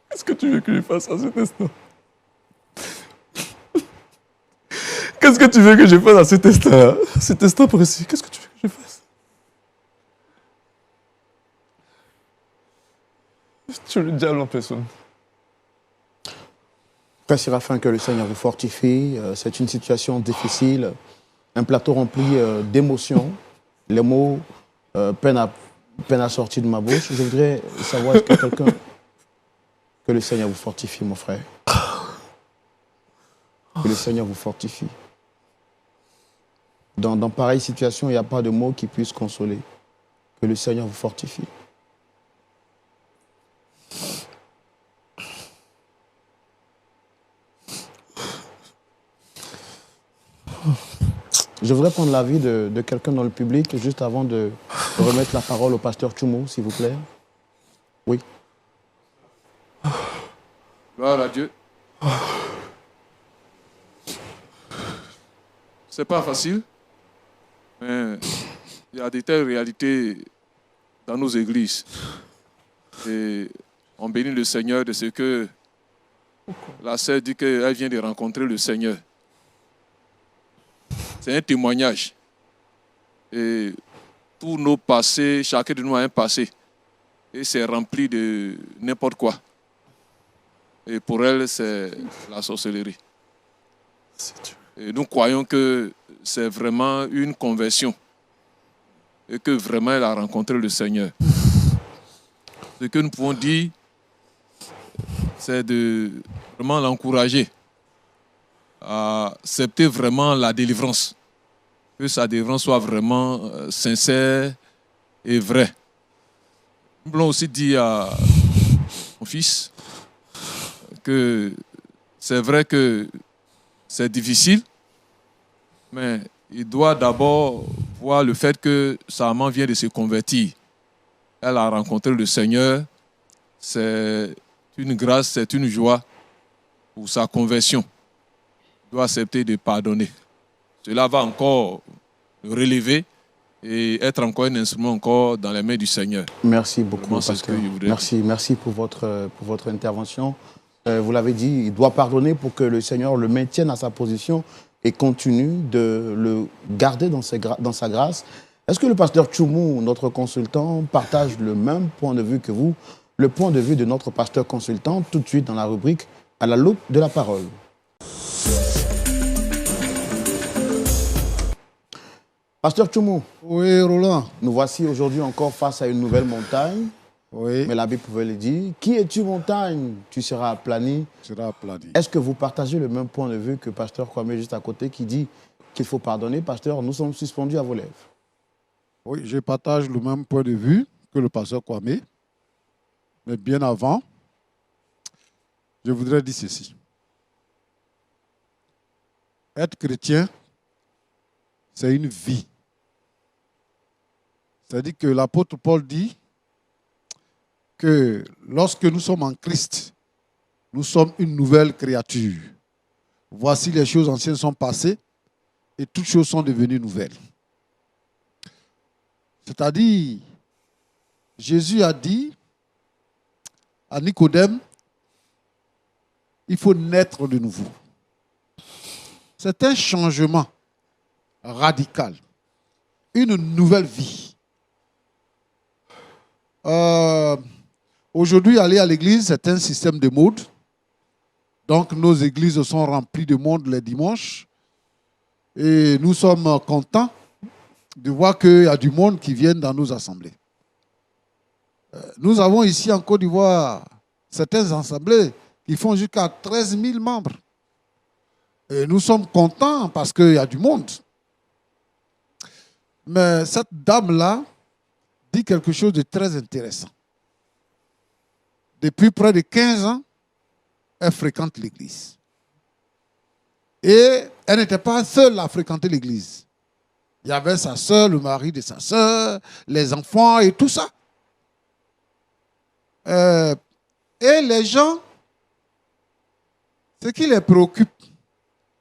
Qu'est-ce que tu veux que je fasse à cet instant? Qu'est-ce que tu veux que je fasse à cet instant? À cet instant précis, qu'est-ce que tu veux que je fasse? Tu es le diable en personne. Frère Séraphin, que le Seigneur vous fortifie. C'est une situation difficile. Un plateau rempli d'émotions. Les mots peinent à sortir de ma bouche. Je voudrais savoir, est-ce que quelqu'un... Que le Seigneur vous fortifie, mon frère. Que le Seigneur vous fortifie. Dans pareille situation, il n'y a pas de mots qui puissent consoler. Que le Seigneur vous fortifie. Je voudrais prendre l'avis de quelqu'un dans le public, juste avant de remettre la parole au pasteur Tchoumo, s'il vous plaît. Oui. Gloire à Dieu. C'est pas facile, mais il y a de telles réalités dans nos églises. Et on bénit le Seigneur de ce que la sœur dit qu'elle vient de rencontrer le Seigneur. C'est un témoignage. Et tous nos passés, chacun de nous a un passé. Et c'est rempli de n'importe quoi. Et pour elle, c'est la sorcellerie. Et nous croyons que c'est vraiment une conversion et que vraiment elle a rencontré le Seigneur. Ce que nous pouvons dire, c'est de vraiment l'encourager à accepter vraiment la délivrance. Que sa délivrance soit vraiment sincère et vraie. Nous voulons aussi dire à mon fils que c'est vrai que c'est difficile, mais il doit d'abord voir le fait que sa maman vient de se convertir. Elle a rencontré le Seigneur. C'est une grâce, c'est une joie pour sa conversion. Il doit accepter de pardonner. Cela va encore le relever et être encore un instrument encore dans les mains du Seigneur. Merci beaucoup, Vraiment, c'est ce pasteur. que je voudrais Merci pour votre intervention. Vous l'avez dit, il doit pardonner pour que le Seigneur le maintienne à sa position et continue de le garder dans sa grâce. Est-ce que le pasteur Tchoumou, notre consultant, partage le même point de vue que vous, le point de vue de notre pasteur consultant, tout de suite dans la rubrique « À la loupe de la parole ». Pasteur Tchoumou, Oui, Roland. nous voici aujourd'hui encore face à une nouvelle montagne. Oui, Mais la Bible pouvait le dire. Qui es-tu, montagne? Tu seras aplani. tu seras aplani. Est-ce que vous partagez le même point de vue que Pasteur Kwame juste à côté qui dit qu'il faut pardonner? Pasteur, nous sommes suspendus à vos lèvres. Oui, je partage le même point de vue que le pasteur Kwame. Mais bien avant, je voudrais dire ceci. Être chrétien, c'est une vie. C'est-à-dire que l'apôtre Paul dit que lorsque nous sommes en Christ, nous sommes une nouvelle créature. Voici les choses anciennes sont passées et toutes choses sont devenues nouvelles. C'est-à-dire, Jésus a dit à Nicodème, il faut naître de nouveau. C'est un changement radical, une nouvelle vie. Aujourd'hui, aller à l'église, c'est un système de mode. Donc, nos églises sont remplies de monde les dimanches. Et nous sommes contents de voir qu'il y a du monde qui vient dans nos assemblées. Nous avons ici en Côte d'Ivoire certaines assemblées qui font jusqu'à 13 000 membres. Et nous sommes contents parce qu'il y a du monde. Mais cette dame-là dit quelque chose de très intéressant. Depuis près de 15 ans, elle fréquente l'église. Et elle n'était pas seule à fréquenter l'église. Il y avait sa soeur, le mari de sa soeur, les enfants et tout ça. Et les gens, ce qui les préoccupe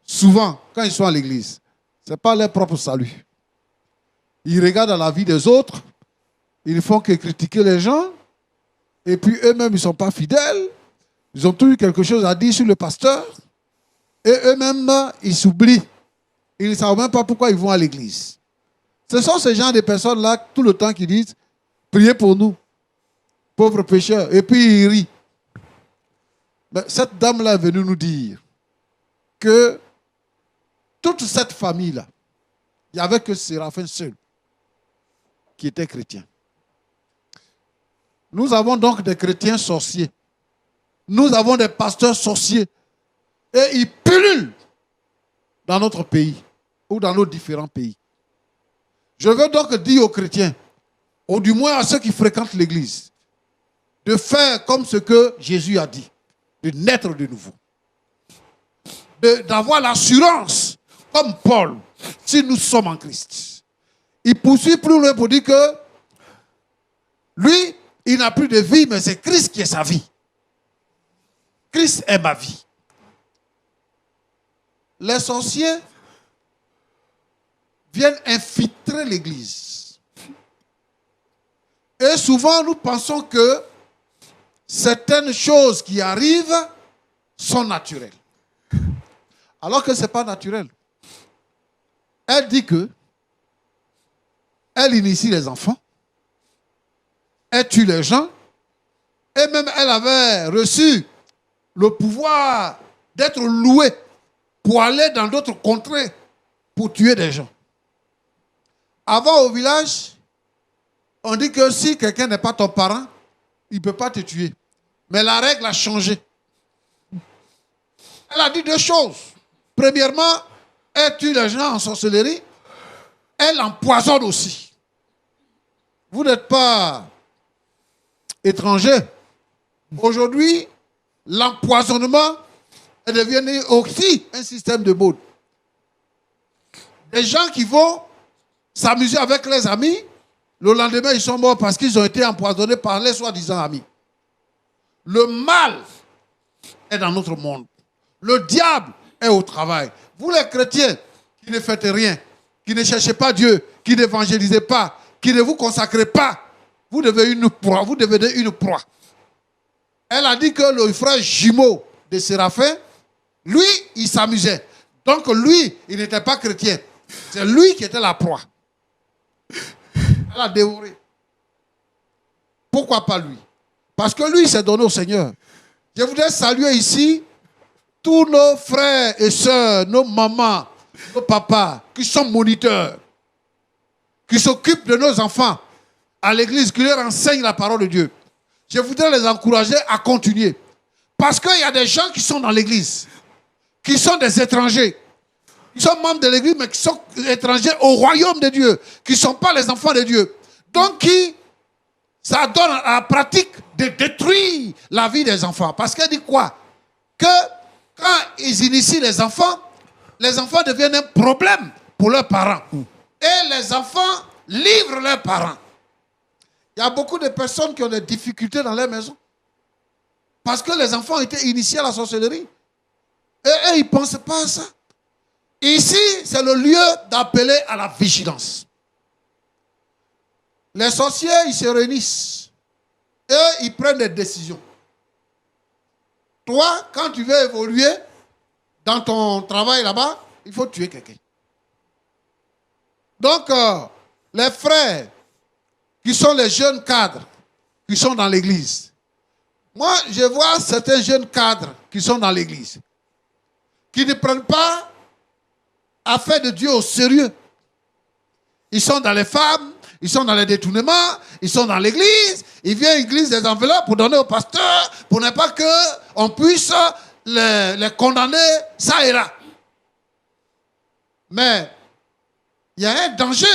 souvent quand ils sont à l'église, ce n'est pas leur propre salut. Ils regardent à la vie des autres, ils ne font que critiquer les gens, et puis eux-mêmes, ils ne sont pas fidèles. Ils ont toujours quelque chose à dire sur le pasteur, et eux-mêmes, ils s'oublient. Ils ne savent même pas pourquoi ils vont à l'église. Ce sont ces gens de personnes-là, tout le temps, qui disent « Priez pour nous, pauvres pécheurs », et puis ils rient. Mais cette dame-là est venue nous dire que toute cette famille-là, il n'y avait que Séraphin seul qui était chrétien. Nous avons donc des chrétiens sorciers. Nous avons des pasteurs sorciers. Et ils pullulent dans notre pays ou dans nos différents pays. Je veux donc dire aux chrétiens, ou du moins à ceux qui fréquentent l'église, de faire comme ce que Jésus a dit, de naître de nouveau. D'avoir l'assurance, comme Paul, si nous sommes en Christ. Il poursuit plus loin pour dire que lui, il n'a plus de vie, mais c'est Christ qui est sa vie. Christ est ma vie. Les sorciers viennent infiltrer l'église. Et souvent, nous pensons que certaines choses qui arrivent sont naturelles. Alors que ce n'est pas naturel. Elle dit que elle initie les enfants, elle tue les gens, et même elle avait reçu le pouvoir d'être louée pour aller dans d'autres contrées pour tuer des gens. Avant, au village, On dit que si quelqu'un n'est pas ton parent, il ne peut pas te tuer. Mais la règle a changé. Elle a dit deux choses. Premièrement, elle tue les gens en sorcellerie. Elle empoisonne aussi. Vous n'êtes pas étranger. Aujourd'hui, l'empoisonnement est devenu aussi un système de mode. Des gens qui vont s'amuser avec les amis, le lendemain, ils sont morts parce qu'ils ont été empoisonnés par les soi-disant amis. Le mal est dans notre monde. Le diable est au travail. Vous les chrétiens qui ne faites rien, qui ne cherchez pas Dieu, qui n'évangélisez pas, qui ne vous consacrez pas, vous devenez une proie. Vous devenez une proie. Elle a dit que le frère jumeau de Séraphin, lui, il s'amusait. Donc lui, il n'était pas chrétien. C'est lui qui était la proie. Elle a dévoré. Pourquoi pas lui? Parce que lui, il s'est donné au Seigneur. Je voudrais saluer ici tous nos frères et sœurs, nos mamans, nos papas, qui sont moniteurs, qui s'occupent de nos enfants à l'église, qui leur enseignent la parole de Dieu. Je voudrais les encourager à continuer. Parce qu'il y a des gens qui sont dans l'église, qui sont des étrangers. Ils sont membres de l'église, mais qui sont étrangers au royaume de Dieu, qui ne sont pas les enfants de Dieu. Donc, ça donne à la pratique de détruire la vie des enfants. Parce qu'elle dit quoi? Que quand ils initient les enfants deviennent un problème pour leurs parents. Et les enfants livrent leurs parents. Il y a beaucoup de personnes qui ont des difficultés dans leur maison. Parce que les enfants ont été initiés à la sorcellerie. Et ils ne pensent pas à ça. Ici, c'est le lieu d'appeler à la vigilance. Les sorciers, ils se réunissent. Et ils prennent des décisions. Toi, quand tu veux évoluer dans ton travail là-bas, il faut tuer quelqu'un. Donc, les frères qui sont les jeunes cadres qui sont dans l'église. Moi, je vois certains jeunes cadres qui sont dans l'église, qui ne prennent pas affaire de Dieu au sérieux. Ils sont dans les femmes, ils sont dans les détournements, ils sont dans l'église, ils viennent à l'église des enveloppes pour donner au pasteur, pour ne pas qu'on puisse les condamner, ça et là. Mais il y a un danger.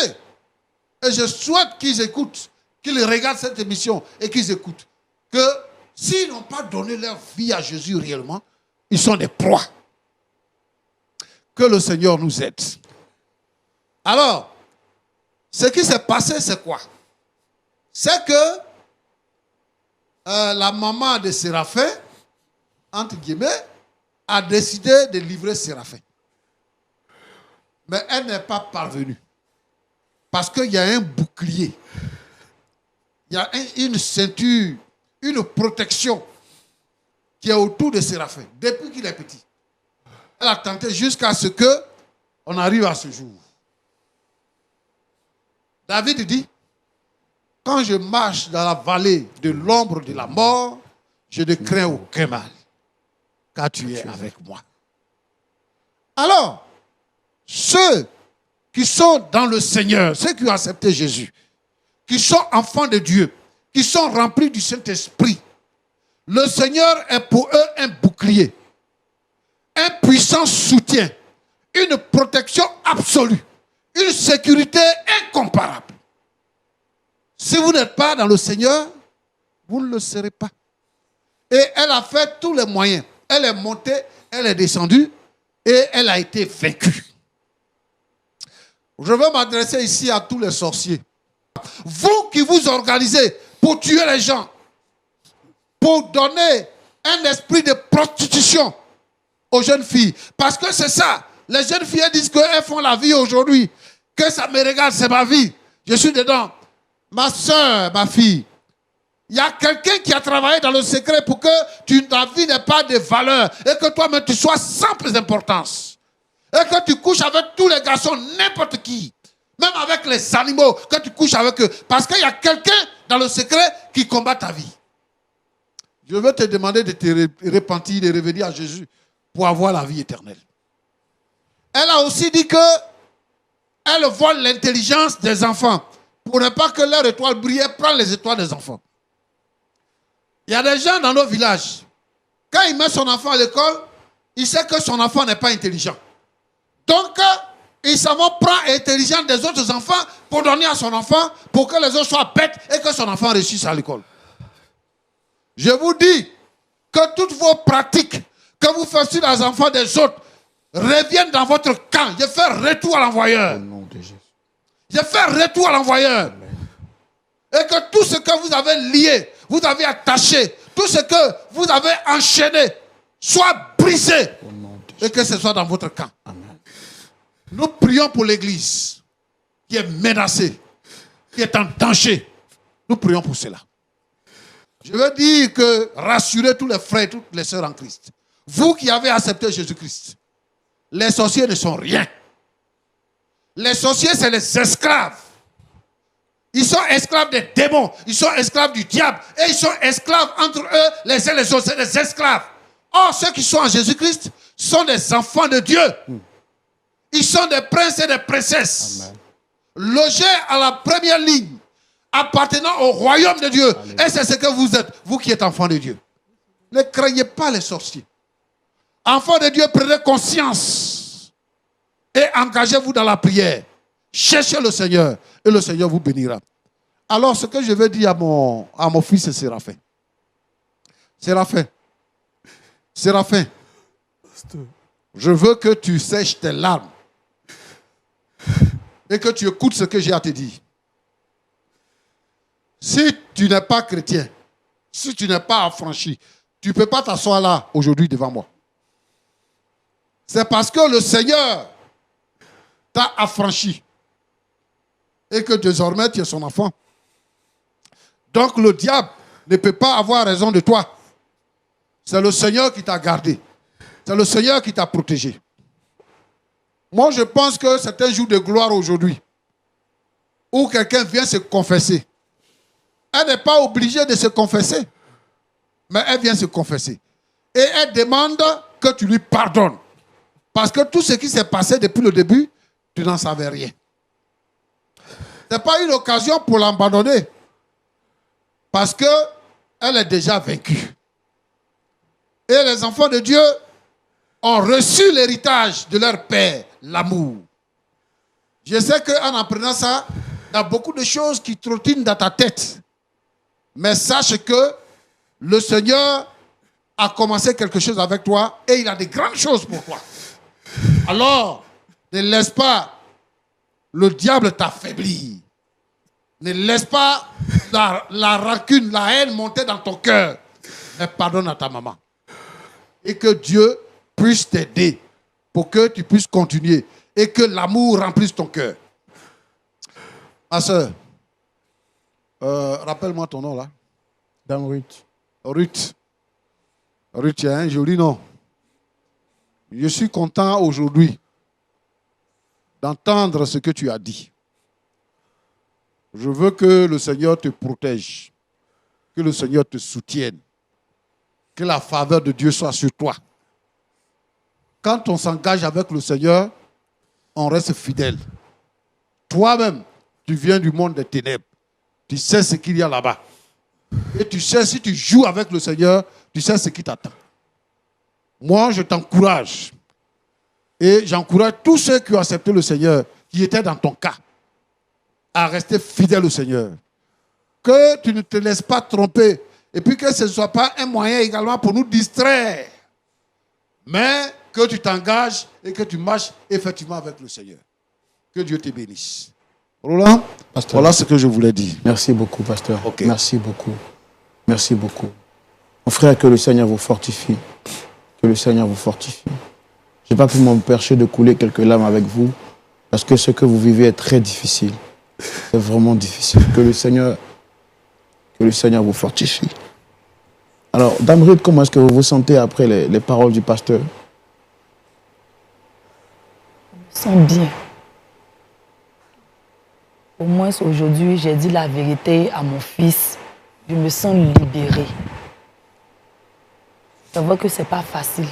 Et je souhaite qu'ils écoutent, qu'ils regardent cette émission et qu'ils écoutent. Que s'ils n'ont pas donné leur vie à Jésus réellement, ils sont des proies. Que le Seigneur nous aide. Alors, ce qui s'est passé, c'est quoi? C'est que la maman de Séraphin, entre guillemets, a décidé de livrer Séraphin. Mais elle n'est pas parvenue. Parce qu'il y a un bouclier. Il y a une ceinture, une protection qui est autour de Séraphin, depuis qu'il est petit. Elle a tenté jusqu'à ce qu'on arrive à ce jour. David dit, quand je marche dans la vallée de l'ombre de la mort, je ne crains aucun mal, car tu es avec moi. Alors, ceux qui sont dans le Seigneur, ceux qui ont accepté Jésus, qui sont enfants de Dieu, qui sont remplis du Saint-Esprit, le Seigneur est pour eux un bouclier, un puissant soutien, une protection absolue, une sécurité incomparable. Si vous n'êtes pas dans le Seigneur, vous ne le serez pas. Et elle a fait tous les moyens. Elle est montée, elle est descendue et elle a été vaincue. Je veux m'adresser ici à tous les sorciers. Vous qui vous organisez pour tuer les gens, pour donner un esprit de prostitution aux jeunes filles. Parce que c'est ça. Les jeunes filles disent qu'elles font la vie aujourd'hui. Que ça me regarde, c'est ma vie. Je suis dedans. Ma soeur, ma fille, il y a quelqu'un qui a travaillé dans le secret pour que ta vie n'ait pas de valeur et que toi-même tu sois sans plus d'importance. Et que tu couches avec tous les garçons, n'importe qui. Même avec les animaux, que tu couches avec eux. Parce qu'il y a quelqu'un dans le secret qui combat ta vie. Je veux te demander de te repentir, de revenir à Jésus pour avoir la vie éternelle. Elle a aussi dit que elle vole l'intelligence des enfants. pour ne pas que leur étoile brille, prend les étoiles des enfants. Il y a des gens dans nos villages, quand il met son enfant à l'école, il sait que son enfant n'est pas intelligent. Donc, il s'en va prendre l'intelligence des autres enfants pour donner à son enfant, pour que les autres soient bêtes et que son enfant réussisse à l'école. Je vous dis que toutes vos pratiques que vous faites sur les enfants des autres reviennent dans votre camp. Je fais retour à l'envoyeur. Au nom de Jésus. Je fais retour à l'envoyeur. Et que tout ce que vous avez lié, vous avez attaché, tout ce que vous avez enchaîné, soit brisé. Et que ce soit dans votre camp. Amen. Nous prions pour l'Église qui est menacée, qui est en danger. Nous prions pour cela. Je veux dire que rassurez tous les frères et toutes les sœurs en Christ. Vous qui avez accepté Jésus-Christ, les sorciers ne sont rien. Les sorciers, c'est les esclaves. Ils sont esclaves des démons, ils sont esclaves du diable et ils sont esclaves entre eux, les uns les autres, c'est des esclaves. Or, ceux qui sont en Jésus-Christ sont des enfants de Dieu. Ils sont des princes et des princesses. Amen. Logés à la première ligne, appartenant au royaume de Dieu. Alléluia. Et c'est ce que vous êtes, vous qui êtes enfants de Dieu. Ne craignez pas les sorciers. Enfants de Dieu, prenez conscience et engagez-vous dans la prière. Cherchez le Seigneur et le Seigneur vous bénira. Alors, ce que je vais dire à mon fils Séraphin. Séraphin, je veux que tu sèches tes larmes et que tu écoutes ce que j'ai à te dire. Si tu n'es pas chrétien, si tu n'es pas affranchi, tu ne peux pas t'asseoir là aujourd'hui devant moi. C'est parce que le Seigneur t'a affranchi et que désormais tu es son enfant. Donc le diable ne peut pas avoir raison de toi. C'est le Seigneur qui t'a gardé. C'est le Seigneur qui t'a protégé. Moi, je pense que c'est un jour de gloire aujourd'hui où quelqu'un vient se confesser. Elle n'est pas obligée de se confesser, mais elle vient se confesser. Et elle demande que tu lui pardonnes. Parce que tout ce qui s'est passé depuis le début, tu n'en savais rien. Ce n'est pas une occasion pour l'abandonner. Parce qu'elle est déjà vaincue. Et les enfants de Dieu ont reçu l'héritage de leur père, l'amour. Je sais qu'en apprenant ça, il y a beaucoup de choses qui trottinent dans ta tête. Mais sache que le Seigneur a commencé quelque chose avec toi et il a de grandes choses pour toi. Alors, ne laisse pas le diable t'affaiblir. Ne laisse pas la rancune, la haine monter dans ton cœur. Mais pardonne à ta maman. Et que Dieu puisse t'aider pour que tu puisses continuer et que l'amour remplisse ton cœur. Ma soeur, rappelle-moi ton nom là. Dame Ruth. Ruth. Ruth, tu as un joli nom. Je suis content aujourd'hui d'entendre ce que tu as dit. Je veux que le Seigneur te protège, que le Seigneur te soutienne, que la faveur de Dieu soit sur toi. Quand on s'engage avec le Seigneur, on reste fidèle. Toi-même, tu viens du monde des ténèbres. Tu sais ce qu'il y a là-bas. Et tu sais, si tu joues avec le Seigneur, tu sais ce qui t'attend. Moi, je t'encourage. Et j'encourage tous ceux qui ont accepté le Seigneur, qui étaient dans ton cas, à rester fidèles au Seigneur. Que tu ne te laisses pas tromper. Et puis que ce ne soit pas un moyen également pour nous distraire. Mais que tu t'engages et que tu marches effectivement avec le Seigneur. Que Dieu te bénisse. Roland, pasteur, voilà ce que je voulais dire. Merci beaucoup, pasteur. Okay. Merci beaucoup. Merci beaucoup. Mon frère, que le Seigneur vous fortifie. Que le Seigneur vous fortifie. Je n'ai pas pu m'empêcher de couler quelques larmes avec vous parce que ce que vous vivez est très difficile. C'est vraiment difficile. Que le Seigneur vous fortifie. Alors, Dame Ruth, comment est-ce que vous vous sentez après les paroles du pasteur? Je me sens bien. Au moins aujourd'hui, j'ai dit la vérité à mon fils. Je me sens libérée. Je vois que ce n'est pas facile.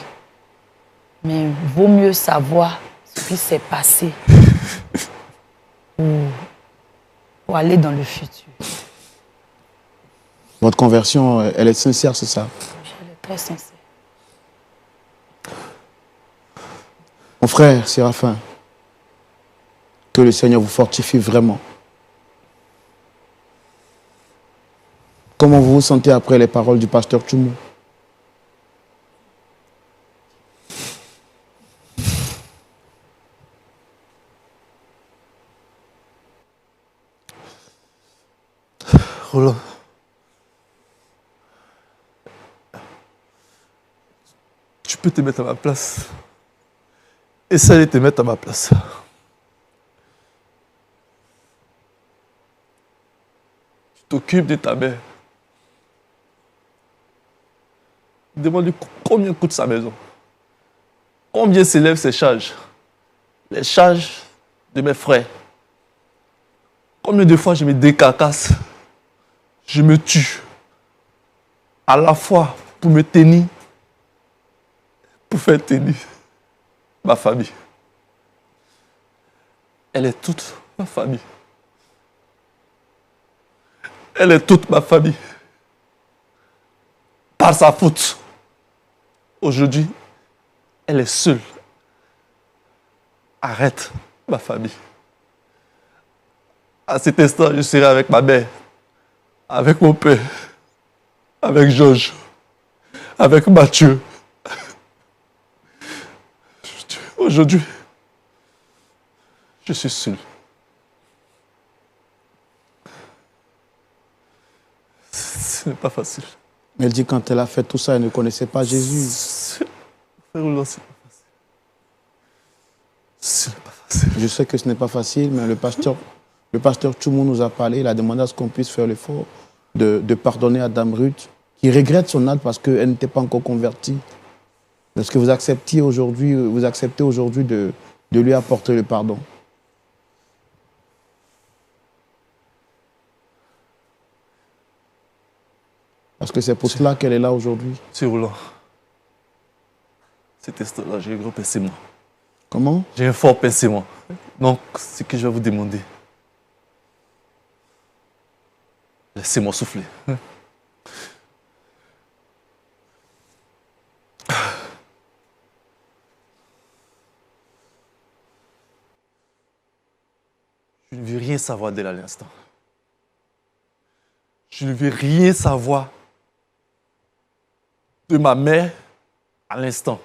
Mais il vaut mieux savoir ce qui s'est passé pour pour aller dans le futur. Votre conversion, elle est sincère, c'est ça? Elle est très sincère. Mon frère Séraphin, que le Seigneur vous fortifie vraiment. Comment vous vous sentez après les paroles du pasteur Tchoumou? Roland, tu peux te mettre à ma place. Essaye de te mettre à ma place. Tu t'occupes de ta mère. Demande-lui combien coûte sa maison. Combien s'élèvent ses charges. Les charges de mes frères. Combien de fois je me décarcasse. Je me tue. À la fois pour me tenir. Pour faire tenir ma famille. Elle est toute ma famille. Elle est toute ma famille. Par sa faute. Aujourd'hui, elle est seule. Arrête ma famille. À cet instant, je serai avec ma mère, avec mon père, avec Georges, avec Mathieu. Aujourd'hui, je suis seul. Ce n'est pas facile. Elle dit quand elle a fait tout ça, elle ne connaissait pas Jésus. Ce n'est pas facile. Je sais que ce n'est pas facile, mais le pasteur Tchoumou nous a parlé. Il a demandé à ce qu'on puisse faire l'effort de pardonner à Dame Ruth, qui regrette son acte parce qu'elle n'était pas encore convertie. Est-ce que vous acceptez aujourd'hui de lui apporter le pardon? Parce que c'est pour cela qu'elle est là aujourd'hui. C'est Roland. Cet instant-là, j'ai un gros pincement. Comment? J'ai un fort pincement. Donc, ce que je vais vous demander, laissez-moi souffler. Je ne veux rien savoir d'elle à l'instant. Je ne veux rien savoir de ma mère à l'instant.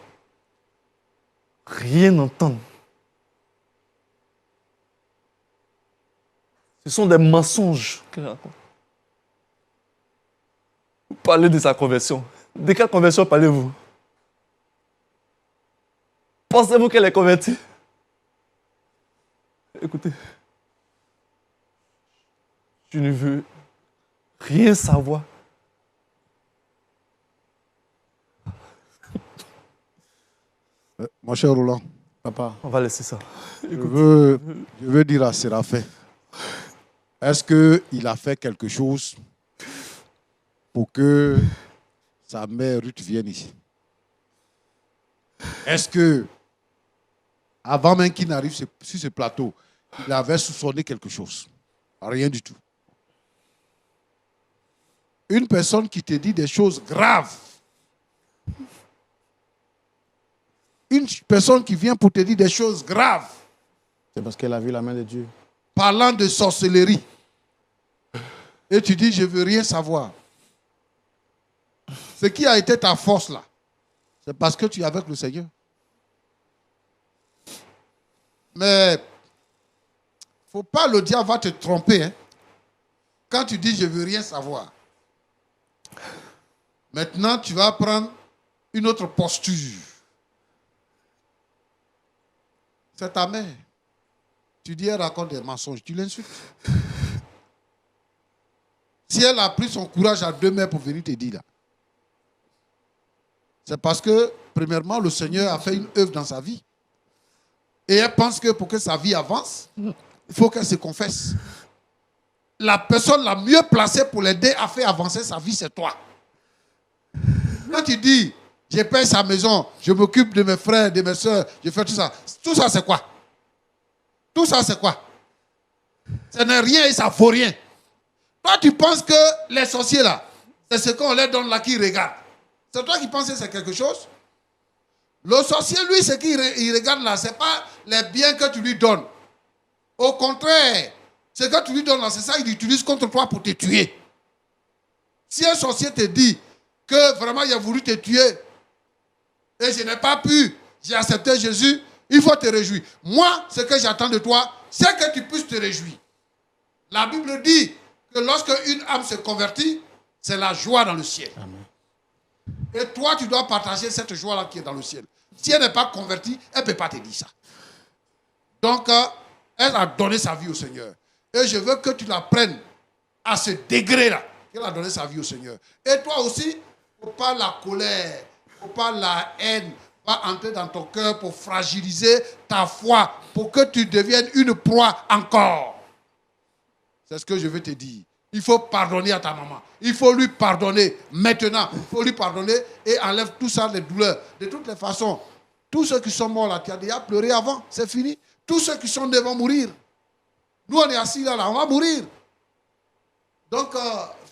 Rien entendre. Ce sont des mensonges qu'elle raconte. Vous parlez de sa conversion. De quelle conversion parlez-vous? Pensez-vous qu'elle est convertie? Écoutez, je ne veux rien savoir. Mon cher Roland, Papa, On va laisser ça. je veux dire à Séraphin, est-ce qu'il a fait quelque chose pour que sa mère Ruth vienne ici? Est-ce que, avant même qu'il n'arrive sur ce plateau, il avait soupçonné quelque chose? Rien du tout. Une personne qui te dit des choses graves, une personne qui vient pour te dire des choses graves, c'est parce qu'elle a vu la main de Dieu. parlant de sorcellerie, et tu dis, je ne veux rien savoir. Ce qui a été ta force là, c'est parce que tu es avec le Seigneur. Mais il ne faut pas, le diable va te tromper. Hein. Quand tu dis, je ne veux rien savoir. Maintenant, tu vas prendre une autre posture. C'est ta mère. Tu dis, elle raconte des mensonges. Tu l'insultes. Si elle a pris son courage à 2 mains pour venir te dire là, c'est parce que, premièrement, le Seigneur a fait une œuvre dans sa vie. Et elle pense que pour que sa vie avance, il faut qu'elle se confesse. La personne la mieux placée pour l'aider à faire avancer sa vie, c'est toi. Quand tu dis, je paye sa maison, je m'occupe de mes frères, de mes soeurs, je fais tout ça c'est quoi? Tout ça, c'est quoi? Ce n'est rien et ça ne vaut rien. Toi, tu penses que les sorciers là, c'est ce qu'on leur donne là qui regarde. C'est toi qui penses que c'est quelque chose? Le sorcier, lui, ce qu'il regarde là, ce n'est pas les biens que tu lui donnes. Au contraire, ce que tu lui donnes là, c'est ça qu'il utilise contre toi pour te tuer. Si un sorcier te dit que vraiment il a voulu te tuer et je n'ai pas pu, j'ai accepté Jésus, il faut te réjouir. Moi, ce que j'attends de toi, c'est que tu puisses te réjouir. La Bible dit que lorsque une âme se convertit, c'est la joie dans le ciel. Amen. Et toi, tu dois partager cette joie-là qui est dans le ciel. Si elle n'est pas convertie, elle ne peut pas te dire ça. Donc, elle a donné sa vie au Seigneur. Et je veux que tu la prennes à ce degré-là, qu'elle a donné sa vie au Seigneur. Et toi aussi, il ne faut pas la colère, il ne faut pas la haine, va entrer dans ton cœur pour fragiliser ta foi, pour que tu deviennes une proie encore. C'est ce que je veux te dire. Il faut pardonner à ta maman. Il faut lui pardonner maintenant. Il faut lui pardonner et enlève tout ça, les douleurs. De toutes les façons, tous ceux qui sont morts là, tu as déjà pleuré avant, c'est fini. Tous ceux qui sont nés vont mourir. Nous, on est assis là, on va mourir. Donc,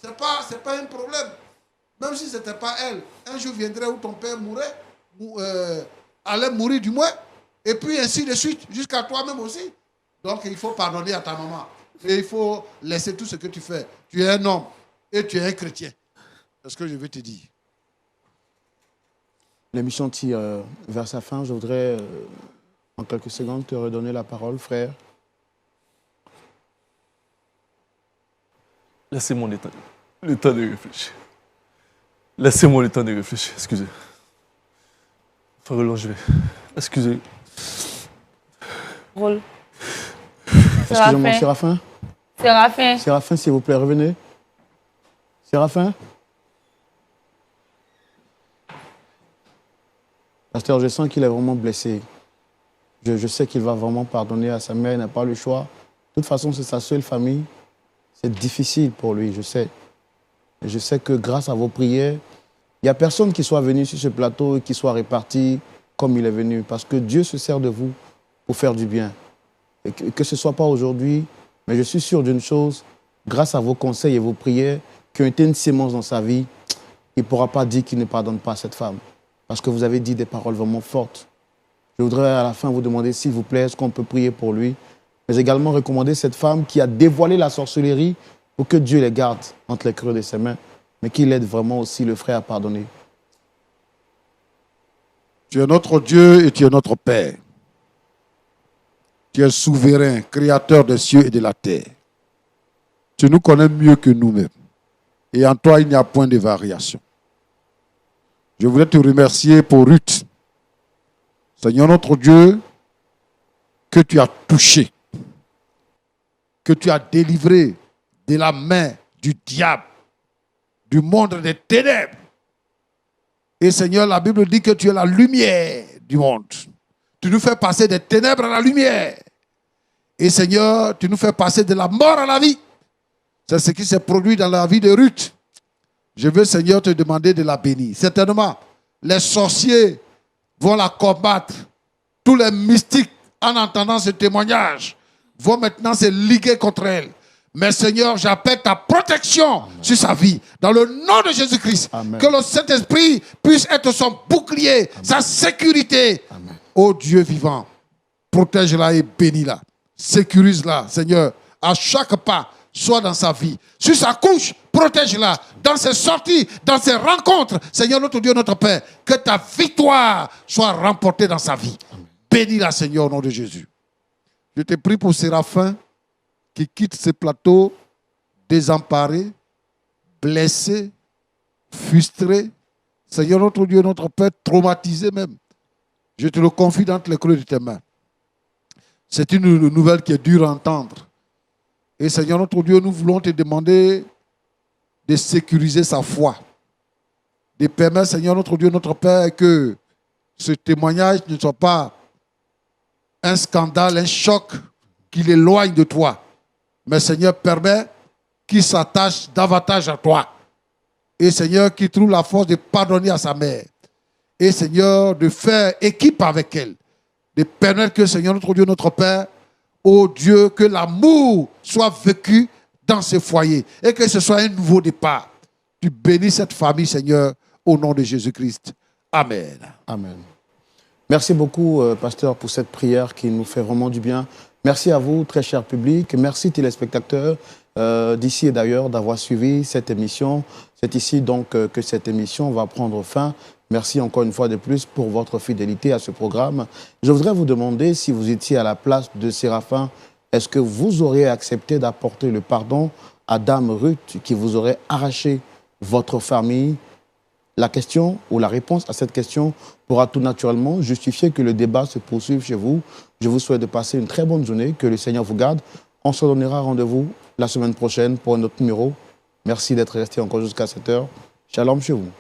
ce n'est pas un problème. Même si ce n'était pas elle, un jour viendrait où ton père mourrait, allait mourir du moins, et puis ainsi de suite, jusqu'à toi-même aussi. Donc, il faut pardonner à ta maman. Et il faut laisser tout ce que tu fais. Tu es un homme et tu es un chrétien. C'est ce que je veux te dire. L'émission tire vers sa fin. Je voudrais, en quelques secondes, te redonner la parole, frère. Laissez-moi le temps de réfléchir. Laissez-moi le temps de réfléchir. Excusez. Frère Roland, je vais. Excusez. Rôle. Excusez-moi, Séraphin. Séraphin. Séraphin, s'il vous plaît, revenez. Séraphin. Pasteur, je sens qu'il est vraiment blessé. Je sais qu'il va vraiment pardonner à sa mère, il n'a pas le choix. De toute façon, c'est sa seule famille. C'est difficile pour lui, je sais. Et je sais que grâce à vos prières, il n'y a personne qui soit venu sur ce plateau et qui soit réparti comme il est venu. Parce que Dieu se sert de vous pour faire du bien. Et que ce ne soit pas aujourd'hui, mais je suis sûr d'une chose, grâce à vos conseils et vos prières qui ont été une sémence dans sa vie, il ne pourra pas dire qu'il ne pardonne pas à cette femme. Parce que vous avez dit des paroles vraiment fortes. Je voudrais à la fin vous demander, s'il vous plaît, est-ce qu'on peut prier pour lui, mais également recommander cette femme qui a dévoilé la sorcellerie pour que Dieu les garde entre les creux de ses mains, mais qu'il aide vraiment aussi le frère à pardonner. Tu es notre Dieu et tu es notre Père. Tu es souverain, créateur des cieux et de la terre. Tu nous connais mieux que nous-mêmes. Et en toi, il n'y a point de variation. Je voulais te remercier pour Ruth. Seigneur notre Dieu, que tu as touché, que tu as délivré de la main du diable, du monde des ténèbres. Et Seigneur, la Bible dit que tu es la lumière du monde. Tu nous fais passer des ténèbres à la lumière. Et Seigneur, tu nous fais passer de la mort à la vie. C'est ce qui s'est produit dans la vie de Ruth. Je veux, Seigneur, te demander de la bénir. Certainement, les sorciers vont la combattre. Tous les mystiques, en entendant ce témoignage, vont maintenant se liguer contre elle. Mais Seigneur, j'appelle ta protection sur sa vie. Dans le nom de Jésus-Christ. Que le Saint-Esprit puisse être son bouclier, sa sécurité. Ô Dieu vivant, protège-la et bénis-la. Sécurise-la, Seigneur, à chaque pas, soit dans sa vie. Sur sa couche, protège-la. Dans ses sorties, dans ses rencontres, Seigneur, notre Dieu, notre Père, que ta victoire soit remportée dans sa vie. Bénis-la, Seigneur, au nom de Jésus. Je te prie pour Séraphin qui quitte ce plateau désemparé, blessé, frustré. Seigneur, notre Dieu, notre Père, traumatisé même. Je te le confie dans les creux de tes mains. C'est une nouvelle qui est dure à entendre. Et Seigneur, notre Dieu, nous voulons te demander de sécuriser sa foi. De permettre, Seigneur, notre Dieu, notre Père, que ce témoignage ne soit pas un scandale, un choc qui l'éloigne de toi. Mais Seigneur, permet qu'il s'attache davantage à toi. Et Seigneur, qu'il trouve la force de pardonner à sa mère. Et Seigneur, de faire équipe avec elle. De permettre que, Seigneur, notre Dieu, notre Père, oh Dieu, que l'amour soit vécu dans ce foyer et que ce soit un nouveau départ. Tu bénis cette famille, Seigneur, au nom de Jésus-Christ. Amen. Amen. Merci beaucoup, pasteur, pour cette prière qui nous fait vraiment du bien. Merci à vous, très cher public. Merci, téléspectateurs, d'ici et d'ailleurs, d'avoir suivi cette émission. C'est ici donc que cette émission va prendre fin. Merci encore une fois de plus pour votre fidélité à ce programme. Je voudrais vous demander, si vous étiez à la place de Séraphin, est-ce que vous auriez accepté d'apporter le pardon à Dame Ruth qui vous aurait arraché votre famille? La question ou la réponse à cette question pourra tout naturellement justifier que le débat se poursuive chez vous. Je vous souhaite de passer une très bonne journée, que le Seigneur vous garde. On se donnera rendez-vous la semaine prochaine pour un autre numéro. Merci d'être resté encore jusqu'à cette heure. Shalom chez vous.